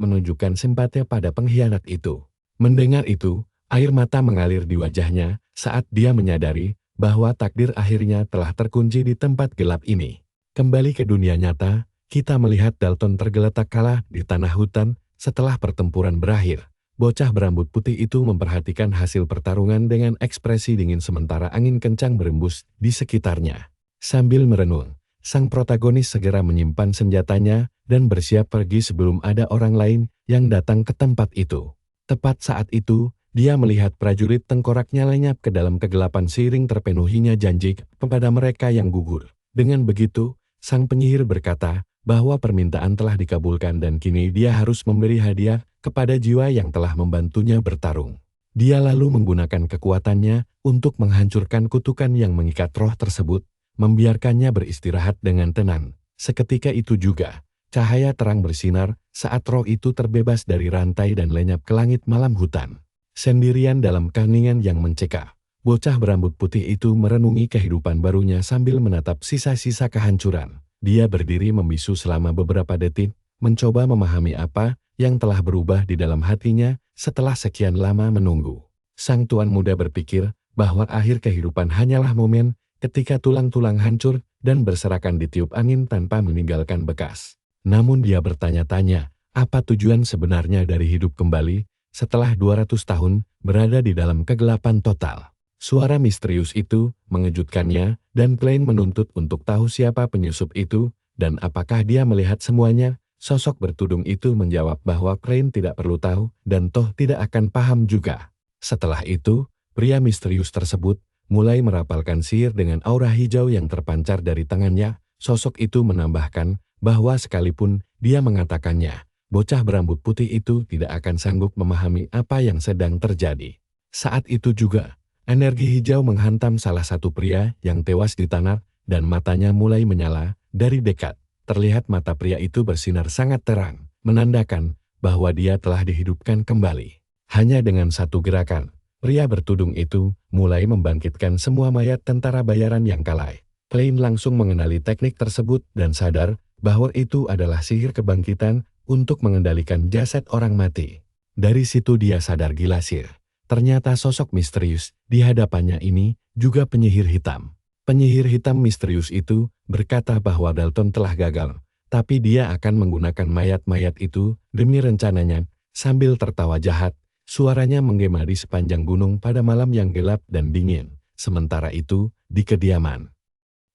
menunjukkan simpati pada pengkhianat itu. Mendengar itu, air mata mengalir di wajahnya saat dia menyadari bahwa takdir akhirnya telah terkunci di tempat gelap ini. Kembali ke dunia nyata, kita melihat Dalton tergeletak kalah di tanah hutan setelah pertempuran berakhir. Bocah berambut putih itu memperhatikan hasil pertarungan dengan ekspresi dingin sementara angin kencang berembus di sekitarnya. Sambil merenung, sang protagonis segera menyimpan senjatanya dan bersiap pergi sebelum ada orang lain yang datang ke tempat itu. Tepat saat itu, dia melihat prajurit tengkoraknya lenyap ke dalam kegelapan seiring terpenuhinya janji kepada mereka yang gugur. Dengan begitu, sang penyihir berkata bahwa permintaan telah dikabulkan dan kini dia harus memberi hadiah kepada jiwa yang telah membantunya bertarung. Dia lalu menggunakan kekuatannya untuk menghancurkan kutukan yang mengikat roh tersebut, membiarkannya beristirahat dengan tenang. Seketika itu juga, cahaya terang bersinar saat roh itu terbebas dari rantai dan lenyap ke langit malam hutan. Sendirian dalam keheningan yang mencekam, bocah berambut putih itu merenungi kehidupan barunya sambil menatap sisa-sisa kehancuran. Dia berdiri membisu selama beberapa detik, mencoba memahami apa yang telah berubah di dalam hatinya setelah sekian lama menunggu. Sang tuan muda berpikir bahwa akhir kehidupan hanyalah momen ketika tulang-tulang hancur dan berserakan ditiup angin tanpa meninggalkan bekas. Namun dia bertanya-tanya, apa tujuan sebenarnya dari hidup kembali setelah 200 tahun berada di dalam kegelapan total. Suara misterius itu mengejutkannya dan Klein menuntut untuk tahu siapa penyusup itu dan apakah dia melihat semuanya. Sosok bertudung itu menjawab bahwa Klein tidak perlu tahu dan toh tidak akan paham juga. Setelah itu, pria misterius tersebut mulai merapalkan sihir dengan aura hijau yang terpancar dari tangannya. Sosok itu menambahkan bahwa sekalipun dia mengatakannya, bocah berambut putih itu tidak akan sanggup memahami apa yang sedang terjadi. Saat itu juga, energi hijau menghantam salah satu pria yang tewas di tanah dan matanya mulai menyala dari dekat. Terlihat mata pria itu bersinar sangat terang, menandakan bahwa dia telah dihidupkan kembali. Hanya dengan satu gerakan, pria bertudung itu mulai membangkitkan semua mayat tentara bayaran yang kalah. Klein langsung mengenali teknik tersebut dan sadar bahwa itu adalah sihir kebangkitan untuk mengendalikan jasad orang mati. Dari situ dia sadar gilasir. Ternyata sosok misterius di hadapannya ini juga penyihir hitam. Penyihir hitam misterius itu berkata bahwa Dalton telah gagal, tapi dia akan menggunakan mayat-mayat itu demi rencananya. Sambil tertawa jahat, suaranya menggema di sepanjang gunung pada malam yang gelap dan dingin. Sementara itu, di kediaman,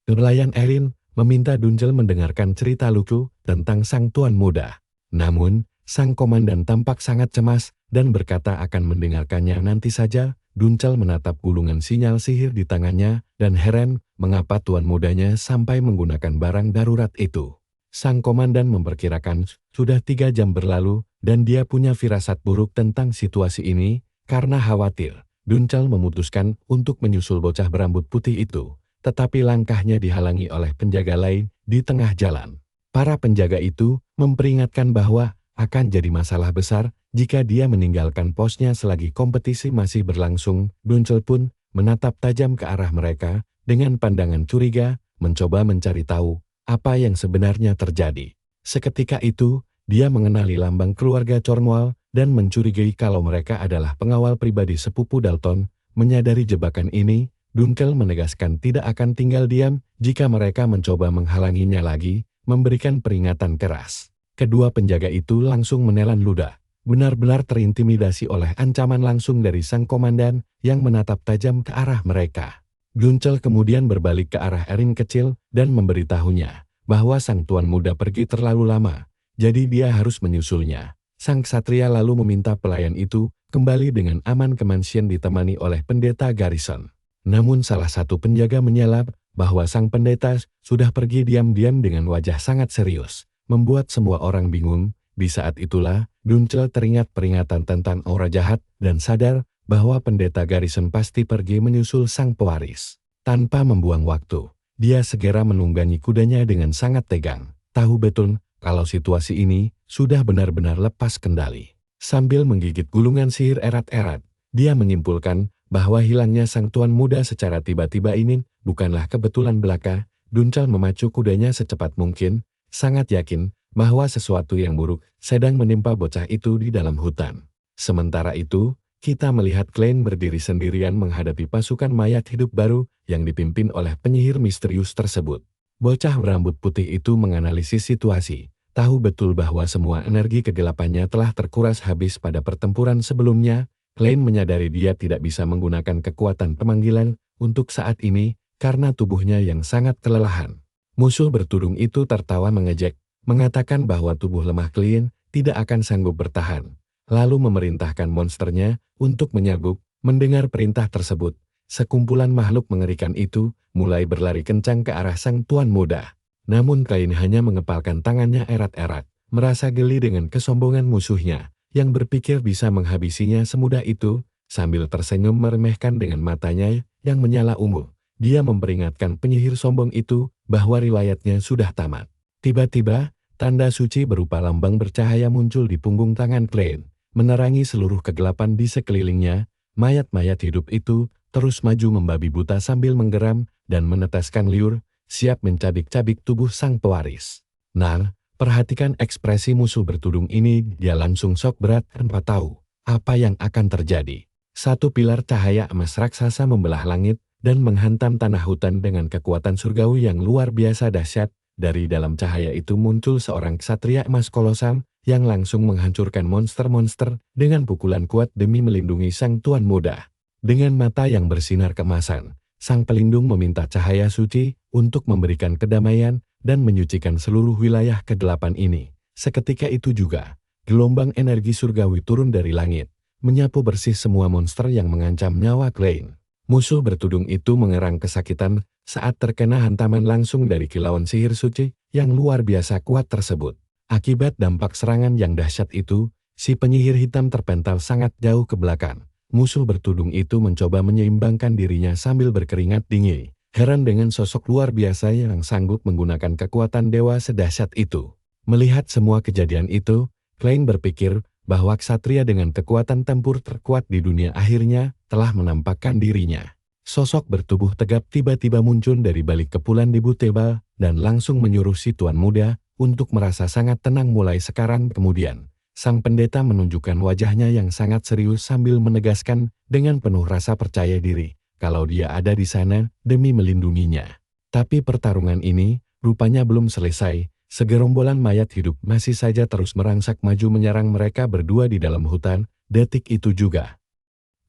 nelayan Erin meminta Dunjel mendengarkan cerita lucu tentang sang tuan muda. Namun, sang komandan tampak sangat cemas dan berkata akan mendengarkannya nanti saja. Dunjel menatap gulungan sinyal sihir di tangannya dan heran mengapa tuan mudanya sampai menggunakan barang darurat itu. Sang komandan memperkirakan sudah 3 jam berlalu dan dia punya firasat buruk tentang situasi ini. Karena khawatir, Dunjel memutuskan untuk menyusul bocah berambut putih itu, tetapi langkahnya dihalangi oleh penjaga lain di tengah jalan. Para penjaga itu memperingatkan bahwa akan jadi masalah besar jika dia meninggalkan posnya selagi kompetisi masih berlangsung. Dunjel pun menatap tajam ke arah mereka dengan pandangan curiga, mencoba mencari tahu apa yang sebenarnya terjadi. Seketika itu, dia mengenali lambang keluarga Cornwall dan mencurigai kalau mereka adalah pengawal pribadi sepupu Dalton. Menyadari jebakan ini, Dunjel menegaskan tidak akan tinggal diam jika mereka mencoba menghalanginya lagi, memberikan peringatan keras. Kedua penjaga itu langsung menelan ludah, benar-benar terintimidasi oleh ancaman langsung dari sang komandan yang menatap tajam ke arah mereka. Dunjel kemudian berbalik ke arah Erin kecil dan memberitahunya bahwa sang tuan muda pergi terlalu lama, jadi dia harus menyusulnya. Sang ksatria lalu meminta pelayan itu kembali dengan aman ke mansion ditemani oleh pendeta Garrison. Namun salah satu penjaga menyalap bahwa sang pendeta sudah pergi diam-diam dengan wajah sangat serius, membuat semua orang bingung. Di saat itulah, Dunkel teringat peringatan tentang aura jahat dan sadar bahwa pendeta Garrison pasti pergi menyusul sang pewaris. Tanpa membuang waktu, dia segera menunggangi kudanya dengan sangat tegang. Tahu betul kalau situasi ini sudah benar-benar lepas kendali. Sambil menggigit gulungan sihir erat-erat, dia menyimpulkan bahwa hilangnya sang tuan muda secara tiba-tiba ini bukanlah kebetulan belaka. Dunkel memacu kudanya secepat mungkin, sangat yakin bahwa sesuatu yang buruk sedang menimpa bocah itu di dalam hutan. Sementara itu, kita melihat Klein berdiri sendirian menghadapi pasukan mayat hidup baru yang dipimpin oleh penyihir misterius tersebut. Bocah berambut putih itu menganalisis situasi, tahu betul bahwa semua energi kegelapannya telah terkuras habis pada pertempuran sebelumnya. Klein menyadari dia tidak bisa menggunakan kekuatan pemanggilan untuk saat ini karena tubuhnya yang sangat kelelahan. Musuh bertudung itu tertawa mengejek, mengatakan bahwa tubuh lemah Klein tidak akan sanggup bertahan, lalu memerintahkan monsternya untuk menyergap. Mendengar perintah tersebut, sekumpulan makhluk mengerikan itu mulai berlari kencang ke arah sang tuan muda. Namun Klein hanya mengepalkan tangannya erat-erat, merasa geli dengan kesombongan musuhnya, yang berpikir bisa menghabisinya semudah itu. Sambil tersenyum meremehkan dengan matanya yang menyala ungu, dia memperingatkan penyihir sombong itu bahwa riwayatnya sudah tamat. Tiba-tiba, tanda suci berupa lambang bercahaya muncul di punggung tangan Klein, menerangi seluruh kegelapan di sekelilingnya. Mayat-mayat hidup itu terus maju membabi buta sambil menggeram dan meneteskan liur, siap mencabik-cabik tubuh sang pewaris. Nah, perhatikan ekspresi musuh bertudung ini, dia langsung shock berat tanpa tahu apa yang akan terjadi. Satu pilar cahaya emas raksasa membelah langit dan menghantam tanah hutan dengan kekuatan surgawi yang luar biasa dahsyat. Dari dalam cahaya itu muncul seorang ksatria emas kolosal yang langsung menghancurkan monster-monster dengan pukulan kuat demi melindungi sang tuan muda. Dengan mata yang bersinar keemasan, sang pelindung meminta cahaya suci untuk memberikan kedamaian dan menyucikan seluruh wilayah kegelapan ini. Seketika itu juga, gelombang energi surgawi turun dari langit, menyapu bersih semua monster yang mengancam nyawa Klein. Musuh bertudung itu mengerang kesakitan saat terkena hantaman langsung dari kilauan sihir suci yang luar biasa kuat tersebut. Akibat dampak serangan yang dahsyat itu, si penyihir hitam terpental sangat jauh ke belakang. Musuh bertudung itu mencoba menyeimbangkan dirinya sambil berkeringat dingin, heran dengan sosok luar biasa yang sanggup menggunakan kekuatan dewa sedahsyat itu. Melihat semua kejadian itu, Klein berpikir bahwa ksatria dengan kekuatan tempur terkuat di dunia akhirnya telah menampakkan dirinya. Sosok bertubuh tegap tiba-tiba muncul dari balik kepulan debu tebal dan langsung menyuruh si tuan muda untuk merasa sangat tenang mulai sekarang. Kemudian, sang pendeta menunjukkan wajahnya yang sangat serius sambil menegaskan dengan penuh rasa percaya diri kalau dia ada di sana demi melindunginya. Tapi pertarungan ini rupanya belum selesai. Segerombolan mayat hidup masih saja terus merangsak maju menyerang mereka berdua di dalam hutan. Detik itu juga,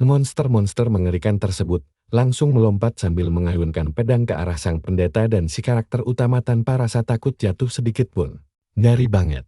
monster-monster mengerikan tersebut langsung melompat sambil mengayunkan pedang ke arah sang pendeta dan si karakter utama tanpa rasa takut jatuh sedikit pun. Ngeri banget.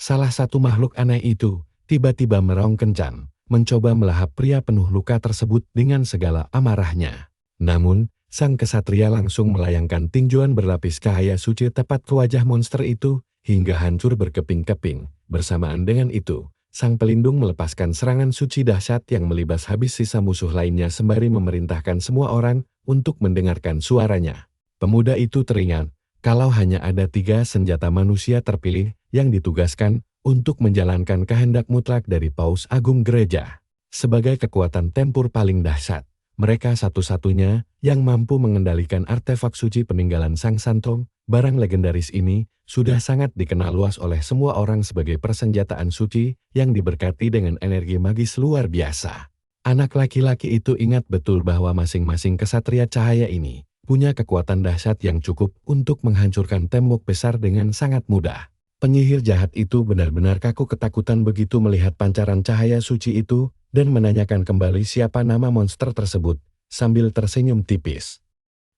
Salah satu makhluk aneh itu tiba-tiba meraung kencang, mencoba melahap pria penuh luka tersebut dengan segala amarahnya. Namun, sang kesatria langsung melayangkan tinjuan berlapis cahaya suci tepat ke wajah monster itu, hingga hancur berkeping-keping. Bersamaan dengan itu, sang pelindung melepaskan serangan suci dahsyat yang melibas habis sisa musuh lainnya sembari memerintahkan semua orang untuk mendengarkan suaranya. Pemuda itu teringat kalau hanya ada 3 senjata manusia terpilih yang ditugaskan untuk menjalankan kehendak mutlak dari Paus Agung Gereja. Sebagai kekuatan tempur paling dahsyat, mereka satu-satunya yang mampu mengendalikan artefak suci peninggalan Sang Santo. Barang legendaris ini sudah sangat dikenal luas oleh semua orang sebagai persenjataan suci yang diberkati dengan energi magis luar biasa. Anak laki-laki itu ingat betul bahwa masing-masing kesatria cahaya ini punya kekuatan dahsyat yang cukup untuk menghancurkan tembok besar dengan sangat mudah. Penyihir jahat itu benar-benar kaku ketakutan begitu melihat pancaran cahaya suci itu dan menanyakan kembali siapa nama monster tersebut sambil tersenyum tipis.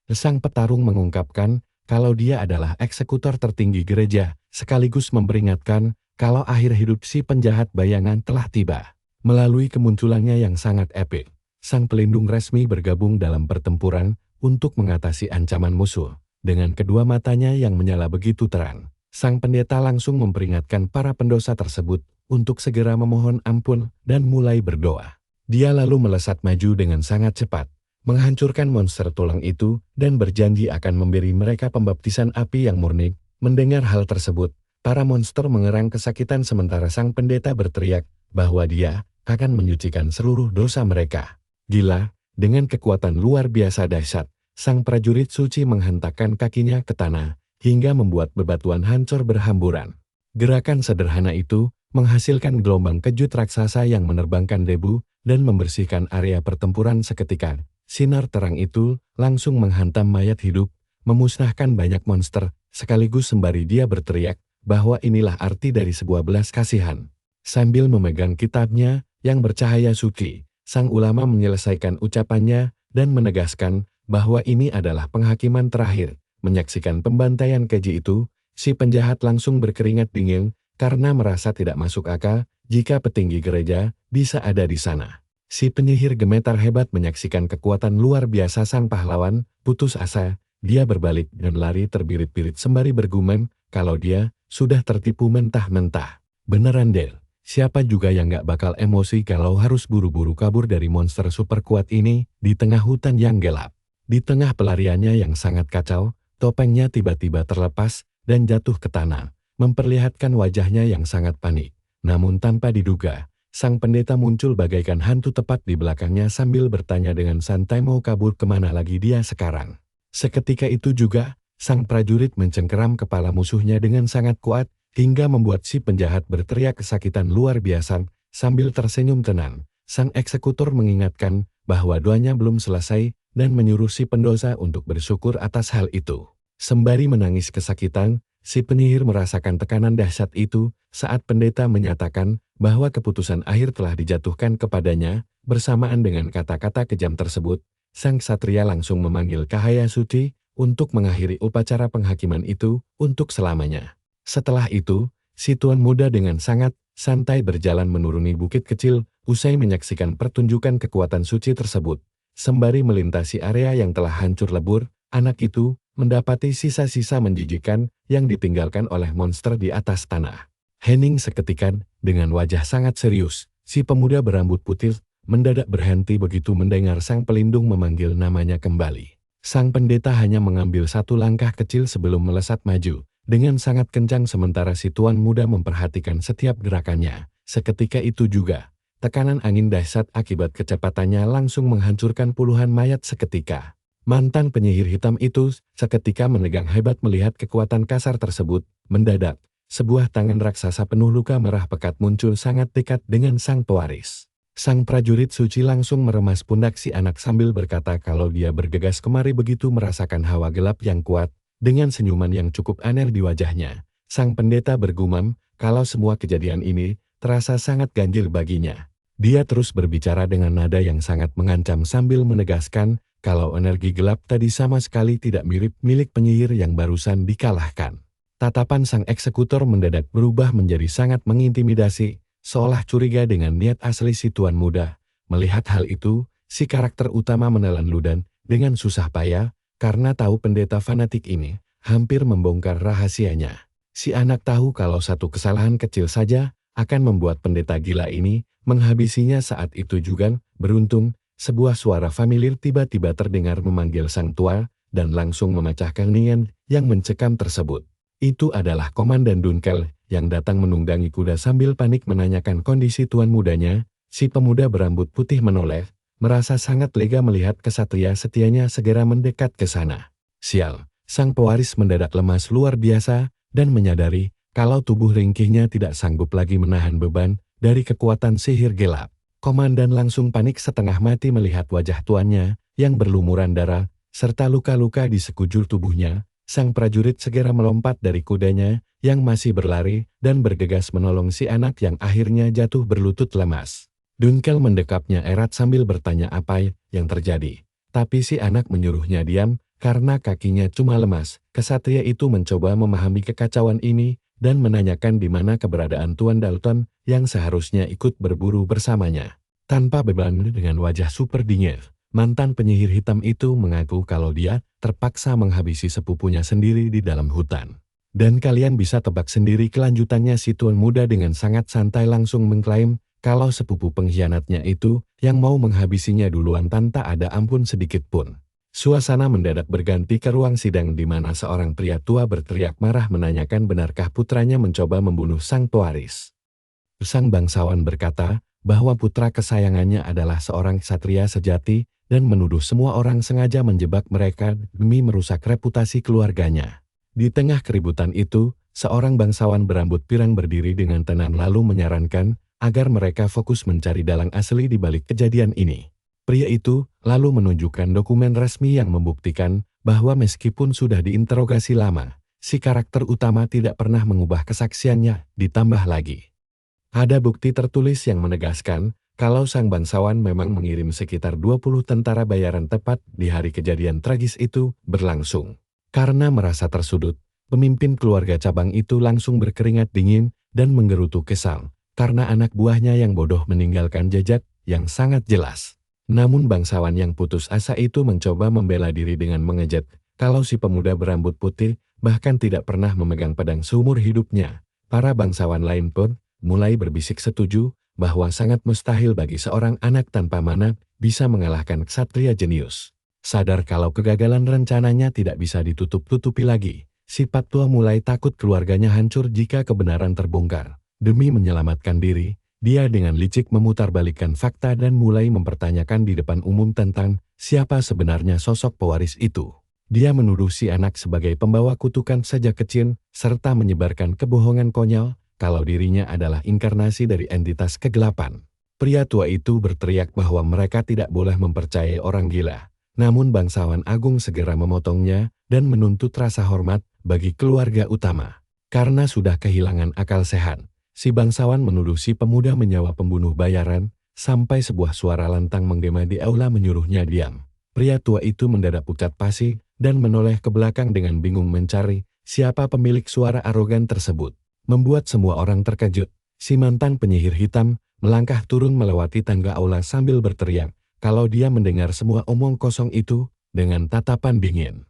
Sang petarung mengungkapkan kalau dia adalah eksekutor tertinggi gereja, sekaligus memperingatkan kalau akhir hidup si penjahat bayangan telah tiba. Melalui kemunculannya yang sangat epik, sang pelindung resmi bergabung dalam pertempuran untuk mengatasi ancaman musuh. Dengan kedua matanya yang menyala begitu terang, sang pendeta langsung memperingatkan para pendosa tersebut untuk segera memohon ampun dan mulai berdoa. Dia lalu melesat maju dengan sangat cepat, menghancurkan monster tulang itu dan berjanji akan memberi mereka pembaptisan api yang murni. Mendengar hal tersebut, para monster mengerang kesakitan sementara sang pendeta berteriak bahwa dia akan menyucikan seluruh dosa mereka. Gila, dengan kekuatan luar biasa dahsyat, sang prajurit suci menghentakkan kakinya ke tanah, hingga membuat bebatuan hancur berhamburan. Gerakan sederhana itu menghasilkan gelombang kejut raksasa yang menerbangkan debu dan membersihkan area pertempuran seketika. Sinar terang itu langsung menghantam mayat hidup, memusnahkan banyak monster, sekaligus sembari dia berteriak bahwa inilah arti dari sebuah belas kasihan. Sambil memegang kitabnya yang bercahaya suci, sang ulama menyelesaikan ucapannya dan menegaskan bahwa ini adalah penghakiman terakhir. Menyaksikan pembantaian keji itu, si penjahat langsung berkeringat dingin karena merasa tidak masuk akal jika petinggi gereja bisa ada di sana. Si penyihir gemetar hebat menyaksikan kekuatan luar biasa sang pahlawan. Putus asa, dia berbalik dan lari terbirit-birit sembari bergumam kalau dia sudah tertipu mentah-mentah. Beneran Del, siapa juga yang gak bakal emosi kalau harus buru-buru kabur dari monster super kuat ini di tengah hutan yang gelap. Di tengah pelariannya yang sangat kacau, topengnya tiba-tiba terlepas dan jatuh ke tanah, memperlihatkan wajahnya yang sangat panik. Namun tanpa diduga, sang pendeta muncul bagaikan hantu tepat di belakangnya sambil bertanya dengan santai mau kabur kemana lagi dia sekarang. Seketika itu juga, sang prajurit mencengkeram kepala musuhnya dengan sangat kuat, hingga membuat si penjahat berteriak kesakitan luar biasa. Sambil tersenyum tenang, sang eksekutor mengingatkan bahwa doanya belum selesai dan menyuruh si pendosa untuk bersyukur atas hal itu. Sembari menangis kesakitan, si penyihir merasakan tekanan dahsyat itu saat pendeta menyatakan bahwa keputusan akhir telah dijatuhkan kepadanya. Bersamaan dengan kata-kata kejam tersebut, sang ksatria langsung memanggil cahaya suci untuk mengakhiri upacara penghakiman itu untuk selamanya. Setelah itu, si tuan muda dengan sangat santai berjalan menuruni bukit kecil usai menyaksikan pertunjukan kekuatan suci tersebut. Sembari melintasi area yang telah hancur lebur, anak itu mendapati sisa-sisa menjijikan yang ditinggalkan oleh monster di atas tanah. Hening seketika, dengan wajah sangat serius, si pemuda berambut putih mendadak berhenti begitu mendengar sang pelindung memanggil namanya kembali. Sang pendeta hanya mengambil satu langkah kecil sebelum melesat maju, dengan sangat kencang sementara si tuan muda memperhatikan setiap gerakannya. Seketika itu juga, tekanan angin dahsyat akibat kecepatannya langsung menghancurkan puluhan mayat seketika. Mantan penyihir hitam itu seketika menegang hebat melihat kekuatan kasar tersebut. Mendadak, sebuah tangan raksasa penuh luka merah pekat muncul sangat dekat dengan sang pewaris. Sang prajurit suci langsung meremas pundak si anak sambil berkata kalau dia bergegas kemari begitu merasakan hawa gelap yang kuat. Dengan senyuman yang cukup aneh di wajahnya, sang pendeta bergumam kalau semua kejadian ini terasa sangat ganjil baginya. Dia terus berbicara dengan nada yang sangat mengancam sambil menegaskan kalau energi gelap tadi sama sekali tidak mirip milik penyihir yang barusan dikalahkan. Tatapan sang eksekutor mendadak berubah menjadi sangat mengintimidasi, seolah curiga dengan niat asli si tuan muda. Melihat hal itu, si karakter utama menelan ludah dengan susah payah, karena tahu pendeta fanatik ini hampir membongkar rahasianya. Si anak tahu kalau satu kesalahan kecil saja akan membuat pendeta gila ini menghabisinya saat itu juga. Beruntung, sebuah suara familiar tiba-tiba terdengar memanggil sang tua dan langsung memecahkan keheningan yang mencekam tersebut. Itu adalah Komandan Dunkel yang datang menunggangi kuda sambil panik menanyakan kondisi tuan mudanya. Si pemuda berambut putih menoleh, merasa sangat lega melihat kesatria setianya segera mendekat ke sana. Sial, sang pewaris mendadak lemas luar biasa dan menyadari kalau tubuh ringkihnya tidak sanggup lagi menahan beban dari kekuatan sihir gelap. Komandan langsung panik setengah mati melihat wajah tuannya yang berlumuran darah serta luka-luka di sekujur tubuhnya. Sang prajurit segera melompat dari kudanya yang masih berlari dan bergegas menolong si anak yang akhirnya jatuh berlutut lemas. Dunkel mendekapnya erat sambil bertanya apa yang terjadi. Tapi si anak menyuruhnya diam karena kakinya cuma lemas. Kesatria itu mencoba memahami kekacauan ini dan menanyakan di mana keberadaan Tuan Dalton yang seharusnya ikut berburu bersamanya. Tanpa beban dengan wajah super dingin, mantan penyihir hitam itu mengaku kalau dia terpaksa menghabisi sepupunya sendiri di dalam hutan. Dan kalian bisa tebak sendiri kelanjutannya. Si Tuan Muda dengan sangat santai langsung mengklaim kalau sepupu pengkhianatnya itu yang mau menghabisinya duluan tanpa ada ampun sedikit pun. Suasana mendadak berganti ke ruang sidang di mana seorang pria tua berteriak marah menanyakan benarkah putranya mencoba membunuh sang pewaris. Sang bangsawan berkata bahwa putra kesayangannya adalah seorang ksatria sejati dan menuduh semua orang sengaja menjebak mereka demi merusak reputasi keluarganya. Di tengah keributan itu, seorang bangsawan berambut pirang berdiri dengan tenang lalu menyarankan agar mereka fokus mencari dalang asli di balik kejadian ini. Pria itu lalu menunjukkan dokumen resmi yang membuktikan bahwa meskipun sudah diinterogasi lama, si karakter utama tidak pernah mengubah kesaksiannya. Ditambah lagi, ada bukti tertulis yang menegaskan kalau sang bangsawan memang mengirim sekitar 20 tentara bayaran tepat di hari kejadian tragis itu berlangsung. Karena merasa tersudut, pemimpin keluarga cabang itu langsung berkeringat dingin dan menggerutu kesal karena anak buahnya yang bodoh meninggalkan jejak yang sangat jelas. Namun bangsawan yang putus asa itu mencoba membela diri dengan mengejek kalau si pemuda berambut putih bahkan tidak pernah memegang pedang seumur hidupnya. Para bangsawan lain pun mulai berbisik setuju bahwa sangat mustahil bagi seorang anak tanpa mana bisa mengalahkan ksatria jenius. Sadar kalau kegagalan rencananya tidak bisa ditutup-tutupi lagi, si Pat tua mulai takut keluarganya hancur jika kebenaran terbongkar. Demi menyelamatkan diri, dia dengan licik memutarbalikkan fakta dan mulai mempertanyakan di depan umum tentang siapa sebenarnya sosok pewaris itu. Dia menuduh si anak sebagai pembawa kutukan sejak kecil, serta menyebarkan kebohongan konyol kalau dirinya adalah inkarnasi dari entitas kegelapan. Pria tua itu berteriak bahwa mereka tidak boleh mempercayai orang gila. Namun bangsawan agung segera memotongnya dan menuntut rasa hormat bagi keluarga utama. Karena sudah kehilangan akal sehat, si bangsawan menuduh si pemuda menyewa pembunuh bayaran, sampai sebuah suara lantang menggema di aula menyuruhnya diam. Pria tua itu mendadak pucat pasi dan menoleh ke belakang dengan bingung mencari siapa pemilik suara arogan tersebut. Membuat semua orang terkejut, si mantan penyihir hitam melangkah turun melewati tangga aula sambil berteriak kalau dia mendengar semua omong kosong itu dengan tatapan dingin.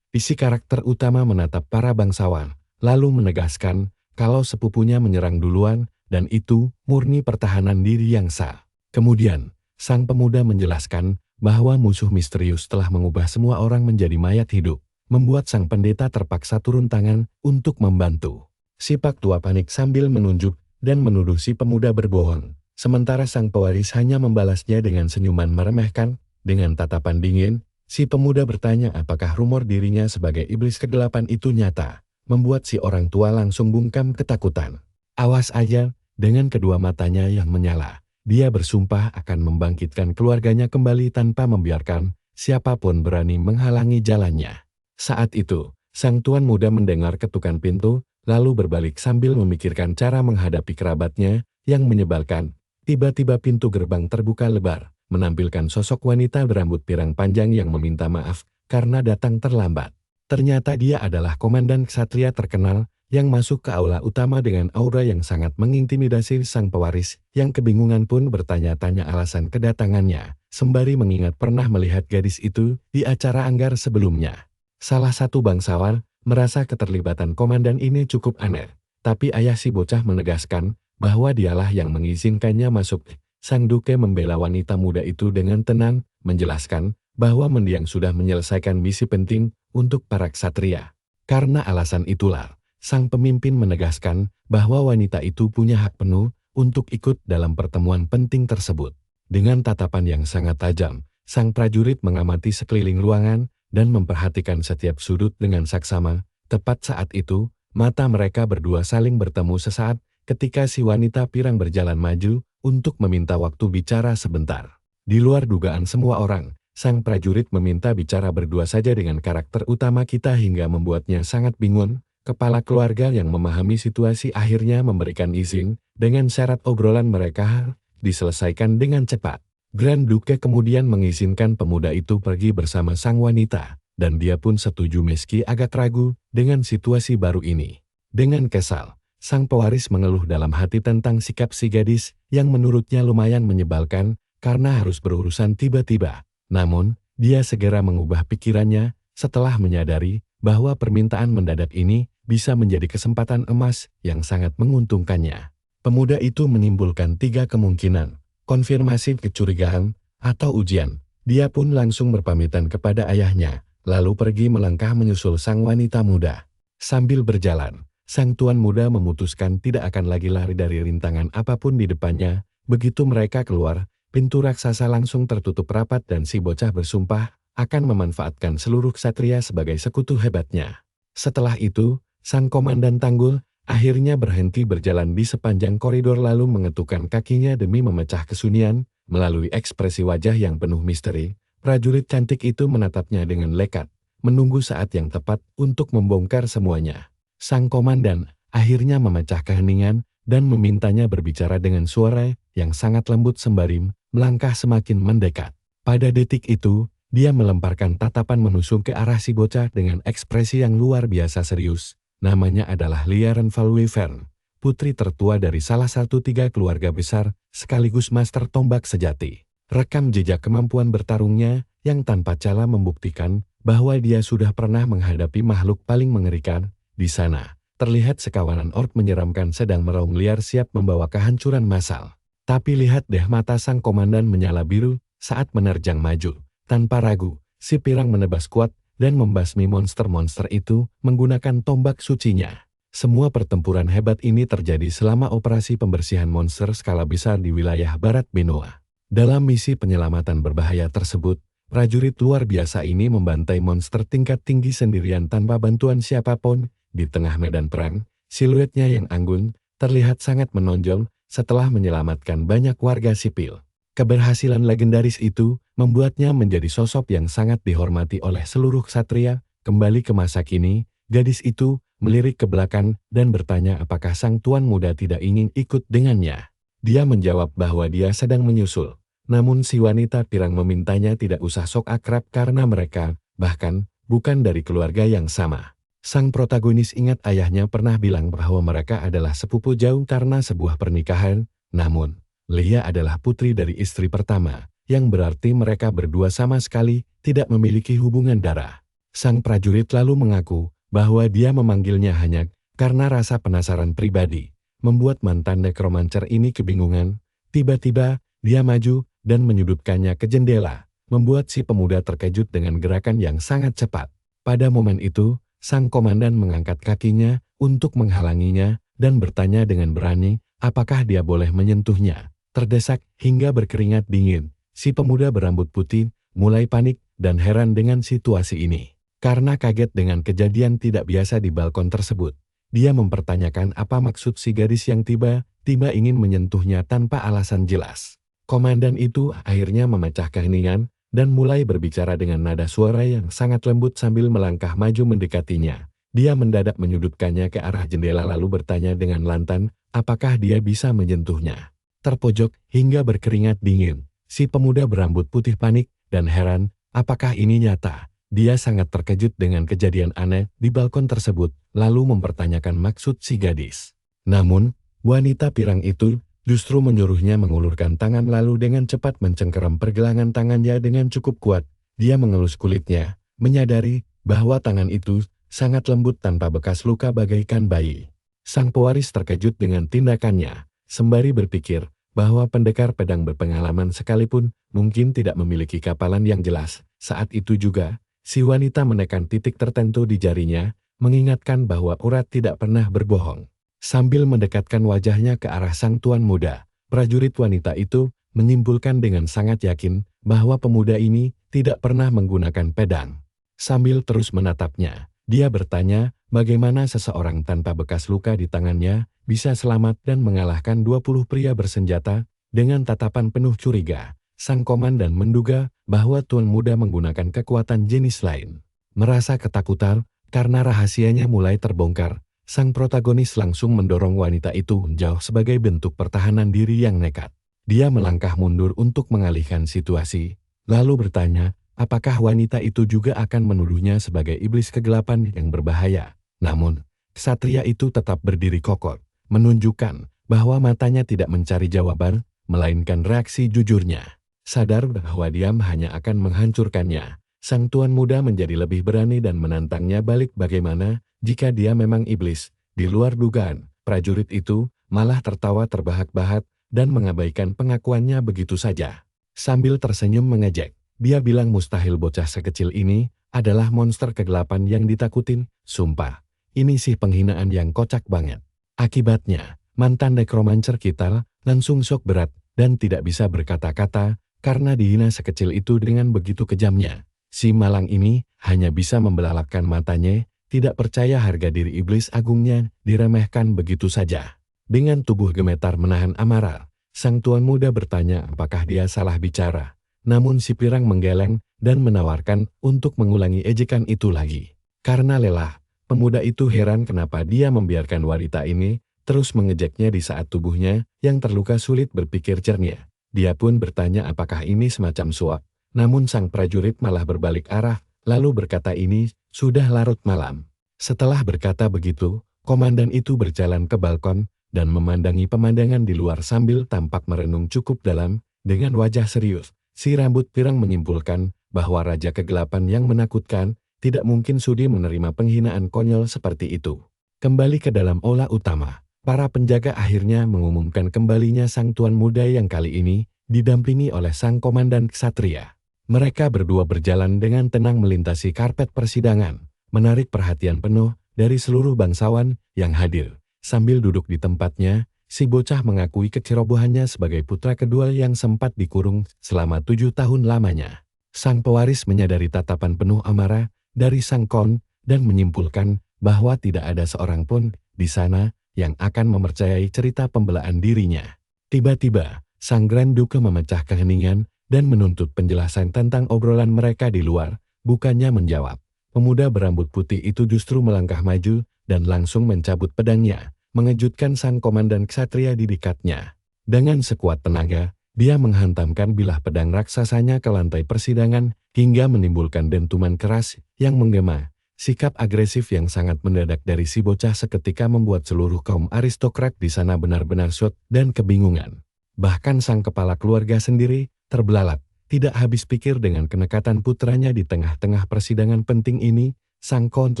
Si karakter utama menatap para bangsawan, lalu menegaskan kalau sepupunya menyerang duluan, dan itu murni pertahanan diri yang sah. Kemudian, sang pemuda menjelaskan bahwa musuh misterius telah mengubah semua orang menjadi mayat hidup, membuat sang pendeta terpaksa turun tangan untuk membantu. Si Pak tua panik sambil menunjuk dan menuduh si pemuda berbohong, sementara sang pewaris hanya membalasnya dengan senyuman meremehkan. Dengan tatapan dingin, si pemuda bertanya apakah rumor dirinya sebagai iblis kegelapan itu nyata. Membuat si orang tua langsung bungkam ketakutan. Awas aja, dengan kedua matanya yang menyala, dia bersumpah akan membangkitkan keluarganya kembali tanpa membiarkan siapapun berani menghalangi jalannya. Saat itu, sang tuan muda mendengar ketukan pintu, lalu berbalik sambil memikirkan cara menghadapi kerabatnya yang menyebalkan. Tiba-tiba pintu gerbang terbuka lebar, menampilkan sosok wanita berambut pirang panjang yang meminta maaf karena datang terlambat. Ternyata dia adalah komandan ksatria terkenal yang masuk ke aula utama dengan aura yang sangat mengintimidasi sang pewaris yang kebingungan pun bertanya-tanya alasan kedatangannya, sembari mengingat pernah melihat gadis itu di acara anggar sebelumnya. Salah satu bangsawan merasa keterlibatan komandan ini cukup aneh, tapi ayah si bocah menegaskan bahwa dialah yang mengizinkannya masuk. Sang duke membela wanita muda itu dengan tenang, menjelaskan bahwa mendiang sudah menyelesaikan misi penting untuk para ksatria. Karena alasan itulah, sang pemimpin menegaskan bahwa wanita itu punya hak penuh untuk ikut dalam pertemuan penting tersebut. Dengan tatapan yang sangat tajam, sang prajurit mengamati sekeliling ruangan dan memperhatikan setiap sudut dengan saksama. Tepat saat itu, mata mereka berdua saling bertemu sesaat ketika si wanita pirang berjalan maju untuk meminta waktu bicara sebentar. Di luar dugaan semua orang, sang prajurit meminta bicara berdua saja dengan karakter utama kita hingga membuatnya sangat bingung. Kepala keluarga yang memahami situasi akhirnya memberikan izin dengan syarat obrolan mereka diselesaikan dengan cepat. Grand Duke kemudian mengizinkan pemuda itu pergi bersama sang wanita, dan dia pun setuju meski agak ragu dengan situasi baru ini. Dengan kesal, sang pewaris mengeluh dalam hati tentang sikap si gadis yang menurutnya lumayan menyebalkan karena harus berurusan tiba-tiba. Namun, dia segera mengubah pikirannya setelah menyadari bahwa permintaan mendadak ini bisa menjadi kesempatan emas yang sangat menguntungkannya. Pemuda itu menimbulkan 3 kemungkinan, konfirmasi kecurigaan, atau ujian. Dia pun langsung berpamitan kepada ayahnya, lalu pergi melangkah menyusul sang wanita muda. Sambil berjalan, sang tuan muda memutuskan tidak akan lagi lari dari rintangan apapun di depannya. Begitu mereka keluar, pintu raksasa langsung tertutup rapat dan si bocah bersumpah akan memanfaatkan seluruh ksatria sebagai sekutu hebatnya. Setelah itu, sang komandan Tanggul akhirnya berhenti berjalan di sepanjang koridor lalu mengetukkan kakinya demi memecah kesunyian. Melalui ekspresi wajah yang penuh misteri, prajurit cantik itu menatapnya dengan lekat, menunggu saat yang tepat untuk membongkar semuanya. Sang komandan akhirnya memecah keheningan dan memintanya berbicara dengan suara yang sangat lembut sembari melangkah semakin mendekat. Pada detik itu, dia melemparkan tatapan menusuk ke arah si bocah dengan ekspresi yang luar biasa serius. Namanya adalah Lia Renvalwevern, putri tertua dari salah satu 3 keluarga besar, sekaligus master tombak sejati. Rekam jejak kemampuan bertarungnya yang tanpa cela membuktikan bahwa dia sudah pernah menghadapi makhluk paling mengerikan. Di sana, terlihat sekawanan orc menyeramkan sedang meraung liar siap membawa kehancuran massal. Tapi lihat deh mata sang komandan menyala biru saat menerjang maju. Tanpa ragu, si pirang menebas kuat dan membasmi monster-monster itu menggunakan tombak sucinya. Semua pertempuran hebat ini terjadi selama operasi pembersihan monster skala besar di wilayah barat Benoa. Dalam misi penyelamatan berbahaya tersebut, prajurit luar biasa ini membantai monster tingkat tinggi sendirian tanpa bantuan siapapun. Di tengah medan perang, siluetnya yang anggun terlihat sangat menonjol setelah menyelamatkan banyak warga sipil. Keberhasilan legendaris itu membuatnya menjadi sosok yang sangat dihormati oleh seluruh ksatria. Kembali ke masa kini, gadis itu melirik ke belakang dan bertanya apakah sang tuan muda tidak ingin ikut dengannya. Dia menjawab bahwa dia sedang menyusul. Namun si wanita pirang memintanya tidak usah sok akrab karena mereka, bahkan, bukan dari keluarga yang sama. Sang protagonis ingat ayahnya pernah bilang bahwa mereka adalah sepupu jauh karena sebuah pernikahan. Namun, Lia adalah putri dari istri pertama, yang berarti mereka berdua sama sekali tidak memiliki hubungan darah. Sang prajurit lalu mengaku bahwa dia memanggilnya hanya karena rasa penasaran pribadi, membuat mantan nekromancer ini kebingungan. Tiba-tiba, dia maju dan menyudutkannya ke jendela, membuat si pemuda terkejut dengan gerakan yang sangat cepat. Pada momen itu, sang komandan mengangkat kakinya untuk menghalanginya dan bertanya dengan berani, apakah dia boleh menyentuhnya. Terdesak hingga berkeringat dingin, si pemuda berambut putih mulai panik dan heran dengan situasi ini. Karena kaget dengan kejadian tidak biasa di balkon tersebut, dia mempertanyakan apa maksud si gadis yang tiba-tiba ingin menyentuhnya tanpa alasan jelas. Komandan itu akhirnya memecah keheningan dan mulai berbicara dengan nada suara yang sangat lembut sambil melangkah maju mendekatinya. Dia mendadak menyudutkannya ke arah jendela lalu bertanya dengan lantang, apakah dia bisa menyentuhnya. Terpojok hingga berkeringat dingin, si pemuda berambut putih panik dan heran, apakah ini nyata? Dia sangat terkejut dengan kejadian aneh di balkon tersebut, lalu mempertanyakan maksud si gadis. Namun, wanita pirang itu justru menyuruhnya mengulurkan tangan lalu dengan cepat mencengkeram pergelangan tangannya dengan cukup kuat. Dia mengelus kulitnya, menyadari bahwa tangan itu sangat lembut tanpa bekas luka bagaikan bayi. Sang pewaris terkejut dengan tindakannya, sembari berpikir bahwa pendekar pedang berpengalaman sekalipun mungkin tidak memiliki kapalan yang jelas. Saat itu juga, si wanita menekan titik tertentu di jarinya, mengingatkan bahwa urat tidak pernah berbohong. Sambil mendekatkan wajahnya ke arah sang tuan muda, prajurit wanita itu menyimpulkan dengan sangat yakin bahwa pemuda ini tidak pernah menggunakan pedang. Sambil terus menatapnya, dia bertanya bagaimana seseorang tanpa bekas luka di tangannya bisa selamat dan mengalahkan 20 pria bersenjata. Dengan tatapan penuh curiga, sang komandan menduga bahwa tuan muda menggunakan kekuatan jenis lain. Merasa ketakutan karena rahasianya mulai terbongkar, sang protagonis langsung mendorong wanita itu menjauh sebagai bentuk pertahanan diri yang nekat. Dia melangkah mundur untuk mengalihkan situasi, lalu bertanya, apakah wanita itu juga akan menuduhnya sebagai iblis kegelapan yang berbahaya. Namun, Ksatria itu tetap berdiri kokoh, menunjukkan bahwa matanya tidak mencari jawaban, melainkan reaksi jujurnya. Sadar bahwa diam hanya akan menghancurkannya, sang tuan muda menjadi lebih berani dan menantangnya balik. Bagaimana jika dia memang iblis? Di luar dugaan, prajurit itu malah tertawa terbahak-bahak dan mengabaikan pengakuannya begitu saja. Sambil tersenyum mengejek, dia bilang mustahil bocah sekecil ini adalah monster kegelapan yang ditakutin. Sumpah, ini sih penghinaan yang kocak banget. Akibatnya, mantan nekromancer kita langsung syok berat dan tidak bisa berkata-kata karena dihina sekecil itu dengan begitu kejamnya. Si malang ini hanya bisa membelalakkan matanya, tidak percaya harga diri iblis agungnya diremehkan begitu saja. Dengan tubuh gemetar menahan amarah, sang tuan muda bertanya apakah dia salah bicara. Namun si pirang menggeleng dan menawarkan untuk mengulangi ejekan itu lagi. Karena lelah, pemuda itu heran kenapa dia membiarkan wanita ini terus mengejeknya di saat tubuhnya yang terluka sulit berpikir jernih. Dia pun bertanya apakah ini semacam suap. Namun sang prajurit malah berbalik arah, lalu berkata ini sudah larut malam. Setelah berkata begitu, komandan itu berjalan ke balkon dan memandangi pemandangan di luar sambil tampak merenung cukup dalam. Dengan wajah serius, si rambut pirang menyimpulkan bahwa raja kegelapan yang menakutkan tidak mungkin sudi menerima penghinaan konyol seperti itu. Kembali ke dalam aula utama. Para penjaga akhirnya mengumumkan kembalinya sang tuan muda yang kali ini didampingi oleh sang komandan ksatria. Mereka berdua berjalan dengan tenang melintasi karpet persidangan, menarik perhatian penuh dari seluruh bangsawan yang hadir. Sambil duduk di tempatnya, si bocah mengakui kecerobohannya sebagai putra kedua yang sempat dikurung selama 7 tahun lamanya. Sang pewaris menyadari tatapan penuh amarah dari sang kon dan menyimpulkan bahwa tidak ada seorang pun di sana yang akan mempercayai cerita pembelaan dirinya. Tiba-tiba, sang Grand Duke memecah keheningan dan menuntut penjelasan tentang obrolan mereka di luar, bukannya menjawab. Pemuda berambut putih itu justru melangkah maju dan langsung mencabut pedangnya, mengejutkan sang komandan ksatria di dekatnya. Dengan sekuat tenaga, dia menghantamkan bilah pedang raksasanya ke lantai persidangan hingga menimbulkan dentuman keras yang menggema. Sikap agresif yang sangat mendadak dari si bocah seketika membuat seluruh kaum aristokrat di sana benar-benar syok dan kebingungan. Bahkan sang kepala keluarga sendiri terbelalak, tidak habis pikir dengan kenekatan putranya di tengah-tengah persidangan penting ini. Sang kont